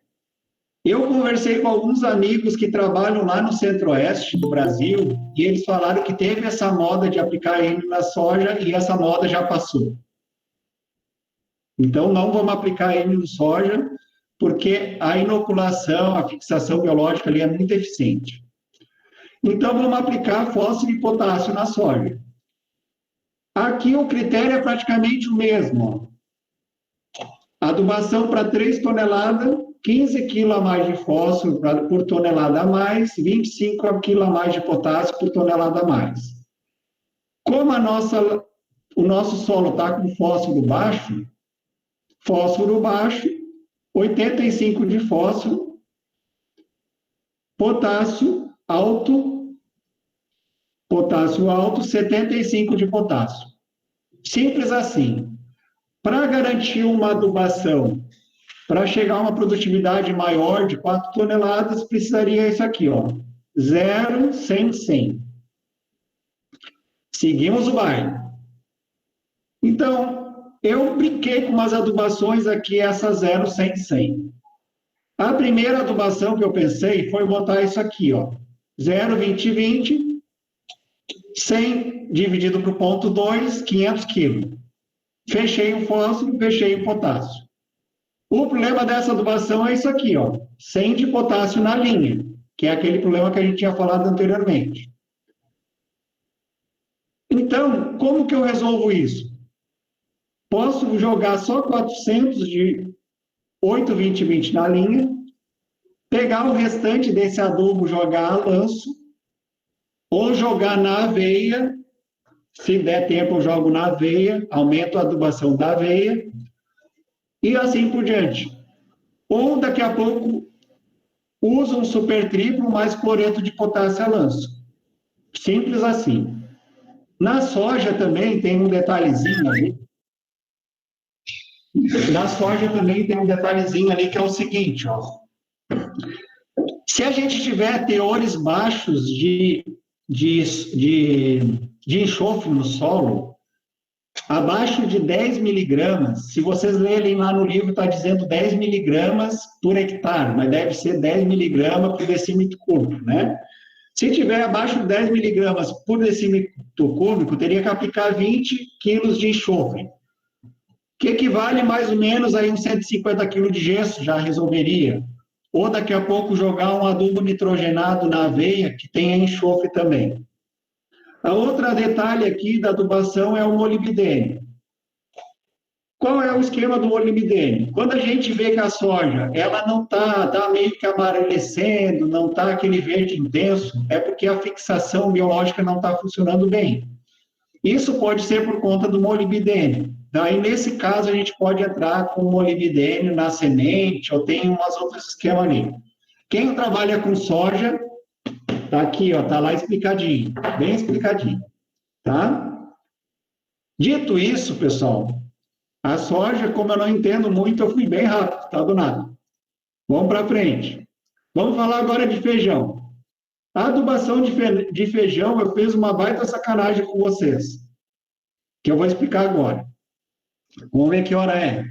Eu conversei com alguns amigos que trabalham lá no centro-oeste do Brasil e eles falaram que teve essa moda de aplicar N na soja e essa moda já passou. Então, não vamos aplicar N no soja, porque a inoculação, a fixação biológica ali é muito eficiente. Então, vamos aplicar fósforo e potássio na soja. Aqui o critério é praticamente o mesmo. Adubação para 3 toneladas, 15 kg a mais de fósforo por tonelada a mais, 25 kg a mais de potássio por tonelada a mais. Como o nosso solo está com fósforo baixo, fósforo baixo, 85 de fósforo, potássio alto, 75 de potássio. Simples assim. Para garantir uma adubação, para chegar a uma produtividade maior de 4 toneladas, precisaria isso aqui, ó, 0, 100, 100. Seguimos o baile. Então, eu brinquei com umas adubações aqui, essa 0, 100, 100. A primeira adubação que eu pensei foi botar isso aqui, ó, 0, 20, 20, 100 dividido por 0,2, 500 quilos. Fechei o fósforo, fechei o potássio. O problema dessa adubação é isso aqui, ó, 100 de potássio na linha, que é aquele problema que a gente tinha falado anteriormente. Então, como que eu resolvo isso? Posso jogar só 400 de 8, 20, 20 na linha, pegar o restante desse adubo, jogar a lanço, ou jogar na aveia, se der tempo eu jogo na aveia, aumento a adubação da aveia, e assim por diante. Ou daqui a pouco uso um super triplo mais cloreto de potássio a lanço. Simples assim. Na soja também tem um detalhezinho ali. Na soja também tem um detalhezinho ali que é o seguinte, ó. Se a gente tiver teores baixos de enxofre no solo, abaixo de 10 miligramas, se vocês lerem lá no livro, está dizendo 10 miligramas por hectare, mas deve ser 10 miligramas por decímetro cúbico, né? Se tiver abaixo de 10 miligramas por decímetro cúbico, teria que aplicar 20 quilos de enxofre, que equivale mais ou menos a uns 150 quilos de gesso, já resolveria. Ou daqui a pouco jogar um adubo nitrogenado na aveia, que tem enxofre também. A outra detalhe aqui da adubação é o molibdênio. Qual é o esquema do molibdênio? Quando a gente vê que a soja ela não tá meio que amarelecendo, não está aquele verde intenso, é porque a fixação biológica não está funcionando bem. Isso pode ser por conta do molibdênio. Daí, nesse caso, a gente pode entrar com molibdênio na semente, ou tem umas outros esquemas ali. Quem trabalha com soja, tá aqui, ó, tá lá explicadinho, bem explicadinho, tá? Dito isso, pessoal, a soja, como eu não entendo muito, eu fui bem rápido, tá do nada. Vamos para frente. Vamos falar agora de feijão. A adubação de feijão, eu fiz uma baita sacanagem com vocês, que eu vou explicar agora. Vamos ver que hora é.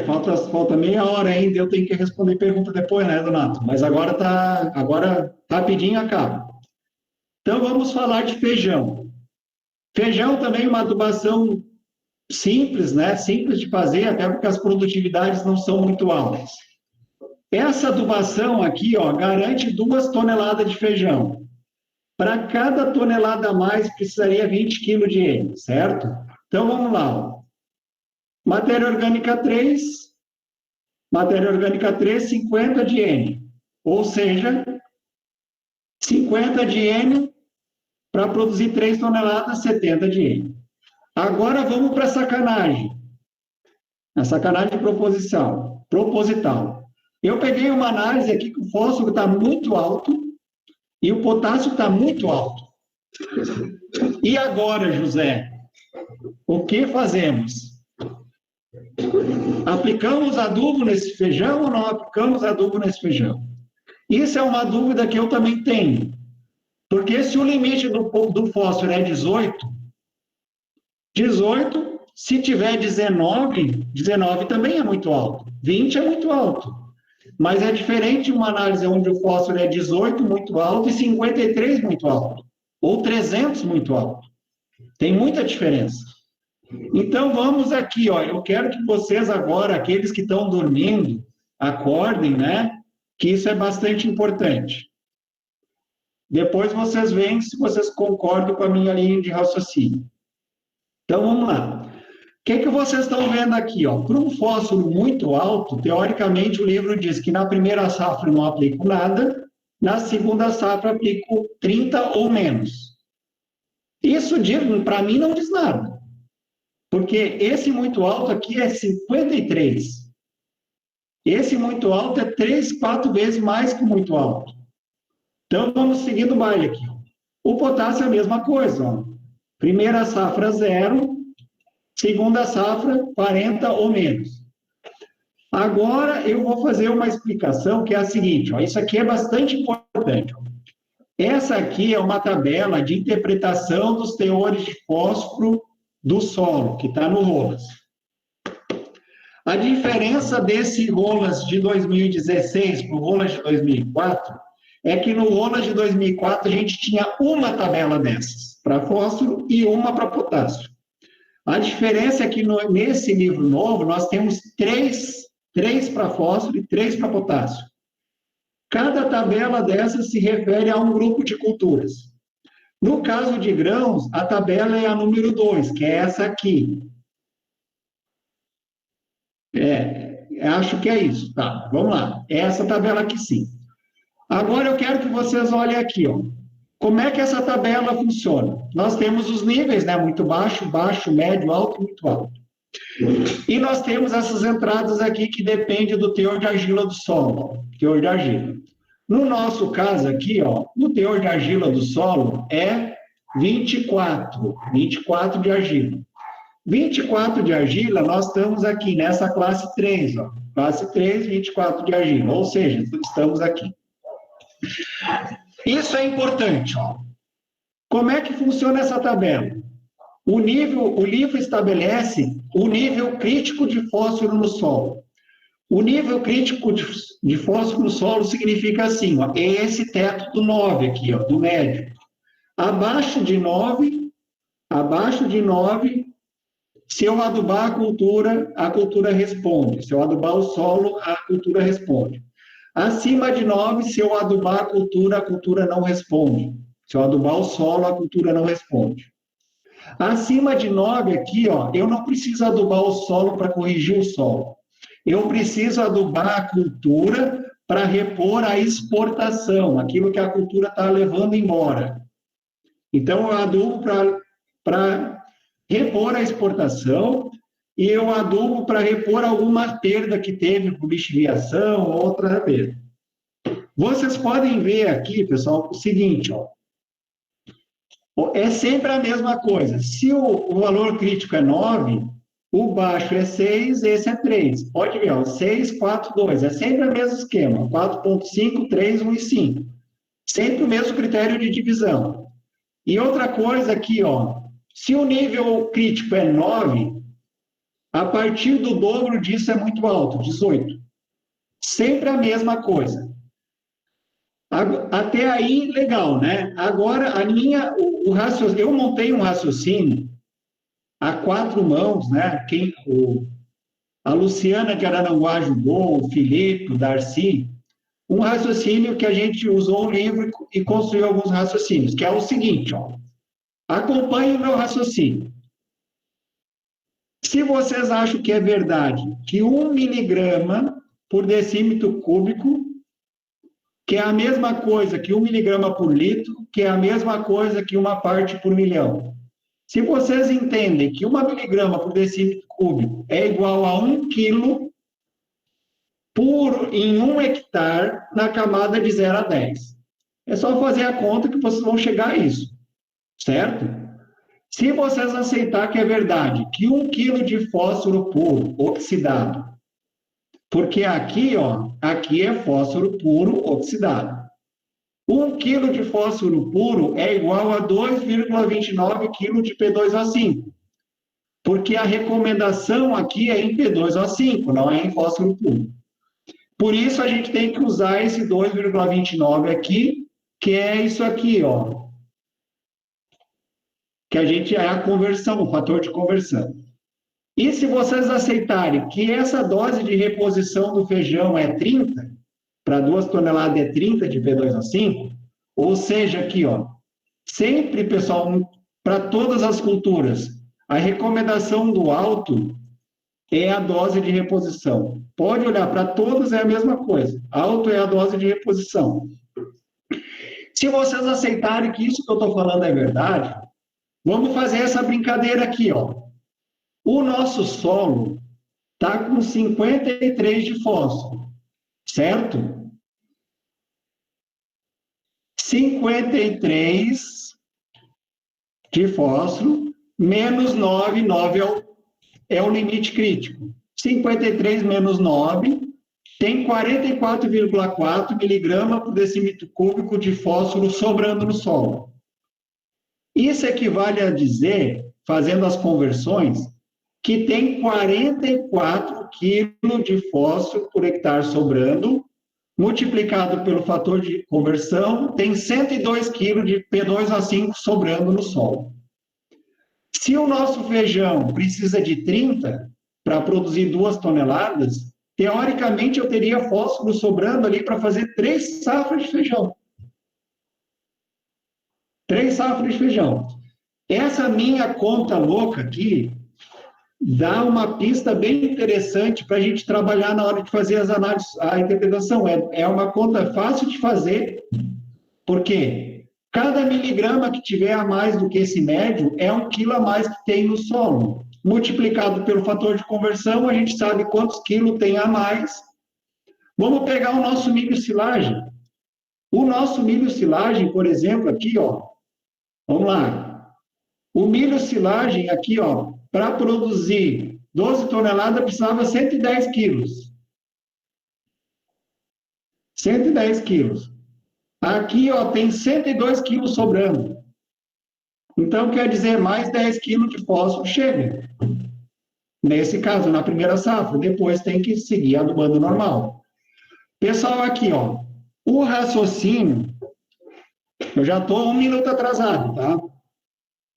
Falta meia hora ainda, eu tenho que responder pergunta depois, né, Donato? Mas agora rapidinho acaba. Então, vamos falar de feijão. Feijão também é uma adubação simples, né? Simples de fazer, até porque as produtividades não são muito altas. Essa adubação aqui, ó, garante 2 toneladas de feijão. Para cada tonelada a mais, precisaria 20 kg de N, certo? Então, vamos lá. Ó. Matéria orgânica 3, 50 de N. Ou seja, 50 de N para produzir 3 toneladas, 70 de N. Agora vamos para a sacanagem. A sacanagem proposital. Eu peguei uma análise aqui que o fósforo está muito alto e o potássio está muito alto. E agora, José, o que fazemos? Aplicamos adubo nesse feijão ou não aplicamos adubo nesse feijão? Isso é uma dúvida que eu também tenho. Porque se o limite do fósforo é 18, se tiver 19 também é muito alto. 20 é muito alto. Mas é diferente uma análise onde o fósforo é 18 muito alto e 53 muito alto. Ou 300 muito alto. Tem muita diferença. Então, vamos aqui, ó. Eu quero que vocês agora, aqueles que estão dormindo, acordem, né? Que isso é bastante importante. Depois vocês veem se vocês concordam com a minha linha de raciocínio. Então, vamos lá. O que vocês estão vendo aqui? Para um fósforo muito alto, teoricamente, o livro diz que na primeira safra não aplico nada, na segunda safra aplico 30 ou menos. Isso, para mim, não diz nada. Porque esse muito alto aqui é 53. Esse muito alto é 3, 4 vezes mais que o muito alto. Então, vamos seguindo o baile aqui. O potássio é a mesma coisa. Ó. Primeira safra, 0. Segunda safra, 40 ou menos. Agora, eu vou fazer uma explicação que é a seguinte. Ó, isso aqui é bastante importante. Ó. Essa aqui é uma tabela de interpretação dos teores de fósforo do solo, que está no ROLAS. A diferença desse ROLAS de 2016 para o ROLAS de 2004 é que no ROLAS de 2004 a gente tinha uma tabela dessas, para fósforo e uma para potássio. A diferença é que nesse livro novo nós temos três para fósforo e 3 para potássio. Cada tabela dessas se refere a um grupo de culturas. No caso de grãos, a tabela é a número 2, que é essa aqui. Acho que é isso. Tá, vamos lá. É essa tabela aqui sim. Agora eu quero que vocês olhem aqui, ó. Como é que essa tabela funciona? Nós temos os níveis, né? Muito baixo, baixo, médio, alto, muito alto. E nós temos essas entradas aqui que dependem do teor de argila do solo, ó, teor de argila. No nosso caso aqui, ó, o teor de argila do solo é 24 de argila. 24 de argila, nós estamos aqui nessa classe 3, ó. Classe 3, 24 de argila, ou seja, estamos aqui. Isso é importante, ó. Como é que funciona essa tabela? O livro estabelece o nível crítico de fósforo no solo. O nível crítico de fósforo no solo significa assim, ó, é esse teto do 9 aqui, ó, do médio. Abaixo de 9, se eu adubar a cultura responde. Se eu adubar o solo, a cultura responde. Acima de 9, se eu adubar a cultura não responde. Se eu adubar o solo, a cultura não responde. Acima de 9 aqui, ó, eu não preciso adubar o solo para corrigir o solo. Eu preciso adubar a cultura para repor a exportação, aquilo que a cultura está levando embora. Então, eu adubo para repor a exportação e eu adubo para repor alguma perda que teve por lixiviação ou outra perda. Vocês podem ver aqui, pessoal, o seguinte, ó. É sempre a mesma coisa. Se o valor crítico é 9, o baixo é 6, esse é 3. Pode ver, ó, 6, 4, 2. É sempre o mesmo esquema. 4,5, 3, 1 e 5. Sempre o mesmo critério de divisão. E outra coisa aqui, ó. Se o nível crítico é 9, a partir do dobro disso é muito alto, 18. Sempre a mesma coisa. Até aí, legal, né? Agora, eu montei um raciocínio a 4 mãos, né? A Luciana de Araranguá ajudou, o Felipe, o Darcy, um raciocínio que a gente usou o livro e construiu alguns raciocínios, que é o seguinte, ó. Acompanhe o meu raciocínio. Se vocês acham que é verdade que 1 miligrama por decímetro cúbico, que é a mesma coisa que 1 miligrama por litro, que é a mesma coisa que 1 parte por milhão. Se vocês entendem que 1 miligrama por decímetro cúbico é igual a 1 quilo em 1 hectare na camada de 0 a 10. É só fazer a conta que vocês vão chegar a isso, certo? Se vocês aceitar que é verdade que 1 quilo de fósforo puro oxidado, porque aqui, ó, aqui é fósforo puro oxidado. 1 quilo de fósforo puro é igual a 2,29 kg de P2O5, porque a recomendação aqui é em P2O5, não é em fósforo puro. Por isso, a gente tem que usar esse 2,29 aqui, que é isso aqui, ó, que a gente é a conversão, o fator de conversão. E se vocês aceitarem que essa dose de reposição do feijão é 30, para 2 toneladas é 30 de P2O5, ou seja, aqui, ó, sempre, pessoal, para todas as culturas, a recomendação do alto é a dose de reposição. Pode olhar, para todas é a mesma coisa. Alto é a dose de reposição. Se vocês aceitarem que isso que eu estou falando é verdade, vamos fazer essa brincadeira aqui, ó. O nosso solo está com 53 de fósforo, certo? 53 de fósforo, menos 9, 9 é o limite crítico. 53 menos 9 tem 44,4 miligramas por decímetro cúbico de fósforo sobrando no solo. Isso equivale a dizer, fazendo as conversões, que tem 44 quilos de fósforo por hectare sobrando, multiplicado pelo fator de conversão, tem 102 quilos de P2O5 sobrando no solo. Se o nosso feijão precisa de 30 para produzir 2 toneladas, teoricamente eu teria fósforo sobrando ali para fazer 3 safras de feijão. 3 safras de feijão. Essa minha conta louca aqui dá uma pista bem interessante para a gente trabalhar na hora de fazer as análises, a interpretação. É uma conta fácil de fazer, porque cada miligrama que tiver a mais do que esse médio é 1 quilo a mais que tem no solo. Multiplicado pelo fator de conversão, a gente sabe quantos quilos tem a mais. Vamos pegar o nosso milho silagem. O nosso milho silagem, por exemplo, aqui, ó. Vamos lá. O milho silagem aqui, ó, para produzir 12 toneladas, precisava 110 quilos. 110 quilos. Aqui, ó, tem 102 quilos sobrando. Então, quer dizer, mais 10 quilos de fósforo chega. Nesse caso, na primeira safra. Depois tem que seguir adubando normal. Pessoal, aqui, ó. O raciocínio... Eu já estou 1 minuto atrasado, tá?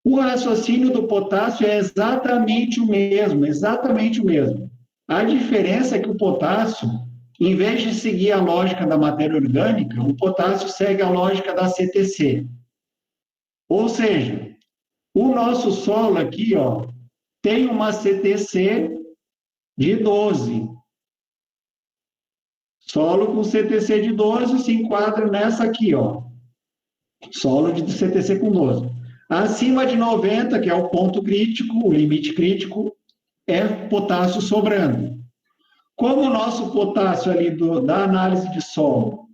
O raciocínio do potássio é exatamente o mesmo, exatamente o mesmo. A diferença é que o potássio, em vez de seguir a lógica da matéria orgânica, o potássio segue a lógica da CTC. Ou seja, o nosso solo aqui, ó, tem uma CTC de 12. Solo com CTC de 12 se enquadra nessa aqui, ó. Solo de CTC com 12. Acima de 90, que é o ponto crítico, o limite crítico, é potássio sobrando. Como o nosso potássio ali da análise de solo,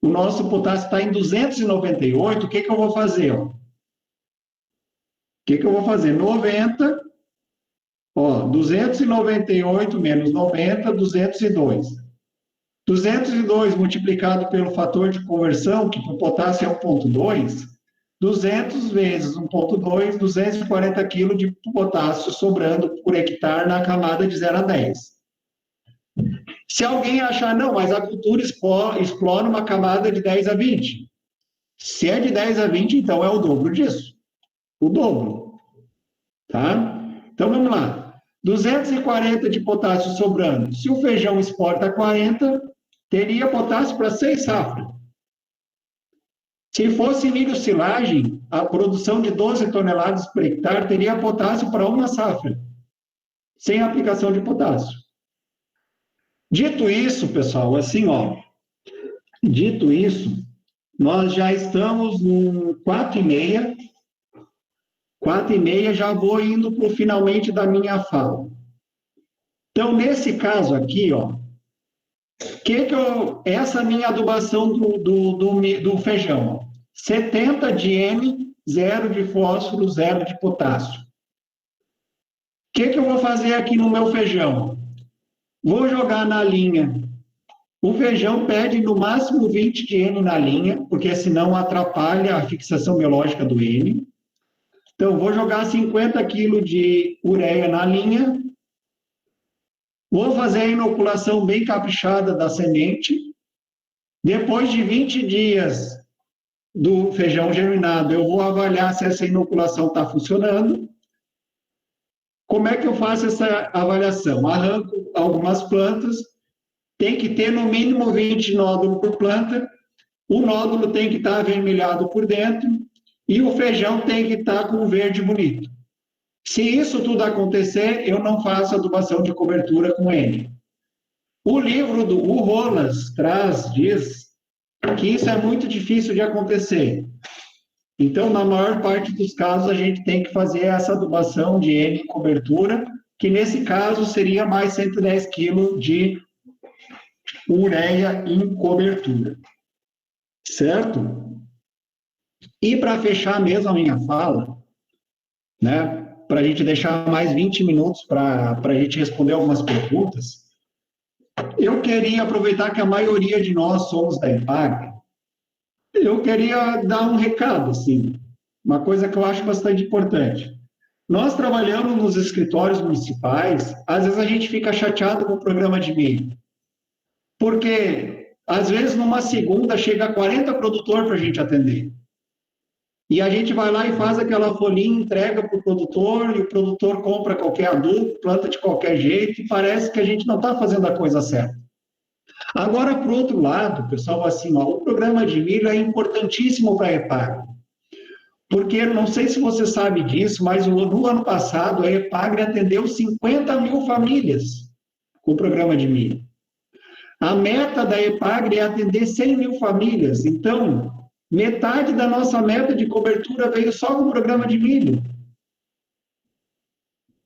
o nosso potássio está em 298, o que eu vou fazer? Ó? O que eu vou fazer? 90, ó, 298 menos 90, 202. 202 multiplicado pelo fator de conversão, que para o potássio é 1,2, 200 vezes 1,2, 240 kg de potássio sobrando por hectare na camada de 0 a 10. Se alguém achar, não, mas a cultura explora uma camada de 10 a 20. Se é de 10 a 20, então é o dobro disso. O dobro. Tá? Então, vamos lá. 240 de potássio sobrando. Se o feijão exporta 40, teria potássio para 6 safras. Se fosse milho silagem, a produção de 12 toneladas por hectare teria potássio para 1 safra, sem aplicação de potássio. Dito isso, pessoal, assim, ó, dito isso, nós já estamos no 4h30. 4h30, já vou indo para o finalmente da minha fala. Então, nesse caso aqui, ó, essa minha adubação do feijão, ó, 70 de N, 0 de fósforo, 0 de potássio. O que eu vou fazer aqui no meu feijão? Vou jogar na linha. O feijão pede no máximo 20 de N na linha, porque senão atrapalha a fixação biológica do N. Então, vou jogar 50 kg de ureia na linha. Vou fazer a inoculação bem caprichada da semente. Depois de 20 dias do feijão germinado, eu vou avaliar se essa inoculação está funcionando. Como é que eu faço essa avaliação? Arranco algumas plantas, tem que ter no mínimo 20 nódulos por planta, o nódulo tem que estar avermelhado por dentro e o feijão tem que estar com verde bonito. Se isso tudo acontecer, eu não faço adubação de cobertura com N. O livro do Rolas diz que isso é muito difícil de acontecer. Então, na maior parte dos casos, a gente tem que fazer essa adubação de N cobertura, que nesse caso seria mais 110 kg de ureia em cobertura. Certo? E para fechar mesmo a minha fala, né, para a gente deixar mais 20 minutos para a gente responder algumas perguntas, eu queria aproveitar que a maioria de nós somos da EPAGRE, eu queria dar um recado, assim, uma coisa que eu acho bastante importante. Nós trabalhamos nos escritórios municipais, às vezes a gente fica chateado com o programa de milho, porque às vezes numa segunda chega 40 produtores para a gente atender. E a gente vai lá e faz aquela folhinha, entrega para o produtor, e o produtor compra qualquer adubo, planta de qualquer jeito, e parece que a gente não está fazendo a coisa certa. Agora, por outro lado, pessoal, assim, ó, o programa de milho é importantíssimo para a EPAGRE, porque, não sei se você sabe disso, mas no ano passado a EPAGRE atendeu 50 mil famílias com o programa de milho. A meta da EPAGRE é atender 100 mil famílias, então, metade da nossa meta de cobertura veio só com o programa de milho.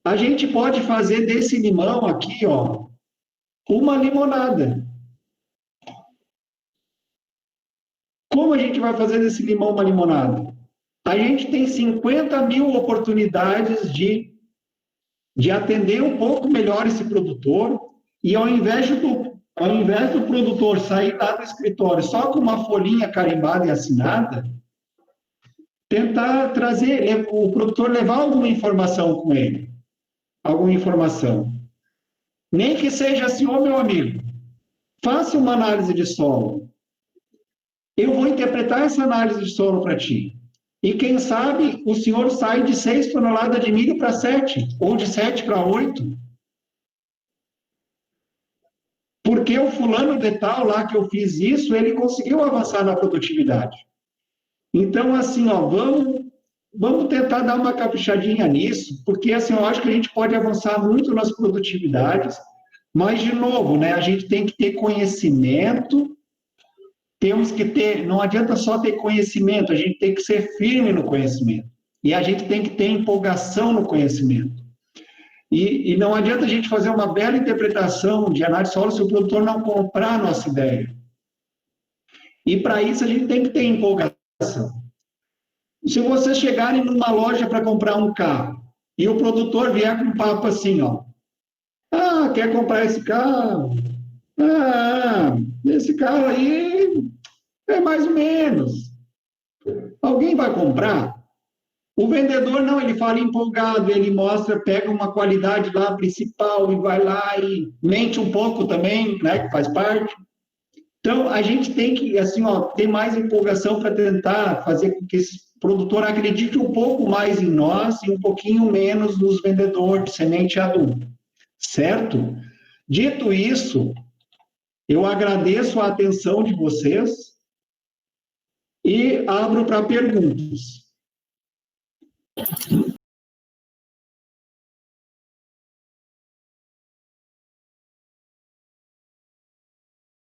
A gente pode fazer desse limão aqui, ó, uma limonada. Como a gente vai fazer desse limão uma limonada? A gente tem 50 mil oportunidades de atender um pouco melhor esse produtor, e ao invés do produtor sair lá do escritório só com uma folhinha carimbada e assinada, tentar trazer, o produtor levar alguma informação com ele, alguma informação. Nem que seja assim, ô meu amigo, faça uma análise de solo. Eu vou interpretar essa análise de solo para ti. E quem sabe o senhor sai de 6 toneladas de milho para 7, ou de 7 para 8. Porque o fulano de tal lá que eu fiz isso, ele conseguiu avançar na produtividade. Então, assim, ó, vamos tentar dar uma caprichadinha nisso, porque, assim, eu acho que a gente pode avançar muito nas produtividades, mas, de novo, né, a gente tem que ter conhecimento, temos que ter, não adianta só ter conhecimento, a gente tem que ser firme no conhecimento, e a gente tem que ter empolgação no conhecimento. E não adianta a gente fazer uma bela interpretação de análise de solo se o produtor não comprar a nossa ideia. E para isso a gente tem que ter empolgação. Se vocês chegarem numa loja para comprar um carro e o produtor vier com um papo assim, ó, ah, quer comprar esse carro? Ah, esse carro aí é mais ou menos. Alguém vai comprar? O vendedor não, ele fala empolgado, ele mostra, pega uma qualidade lá principal e vai lá e mente um pouco também, né, que faz parte. Então, a gente tem que, assim, ó, ter mais empolgação para tentar fazer com que esse produtor acredite um pouco mais em nós e um pouquinho menos nos vendedores de semente e adubo, certo? Dito isso, eu agradeço a atenção de vocês e abro para perguntas.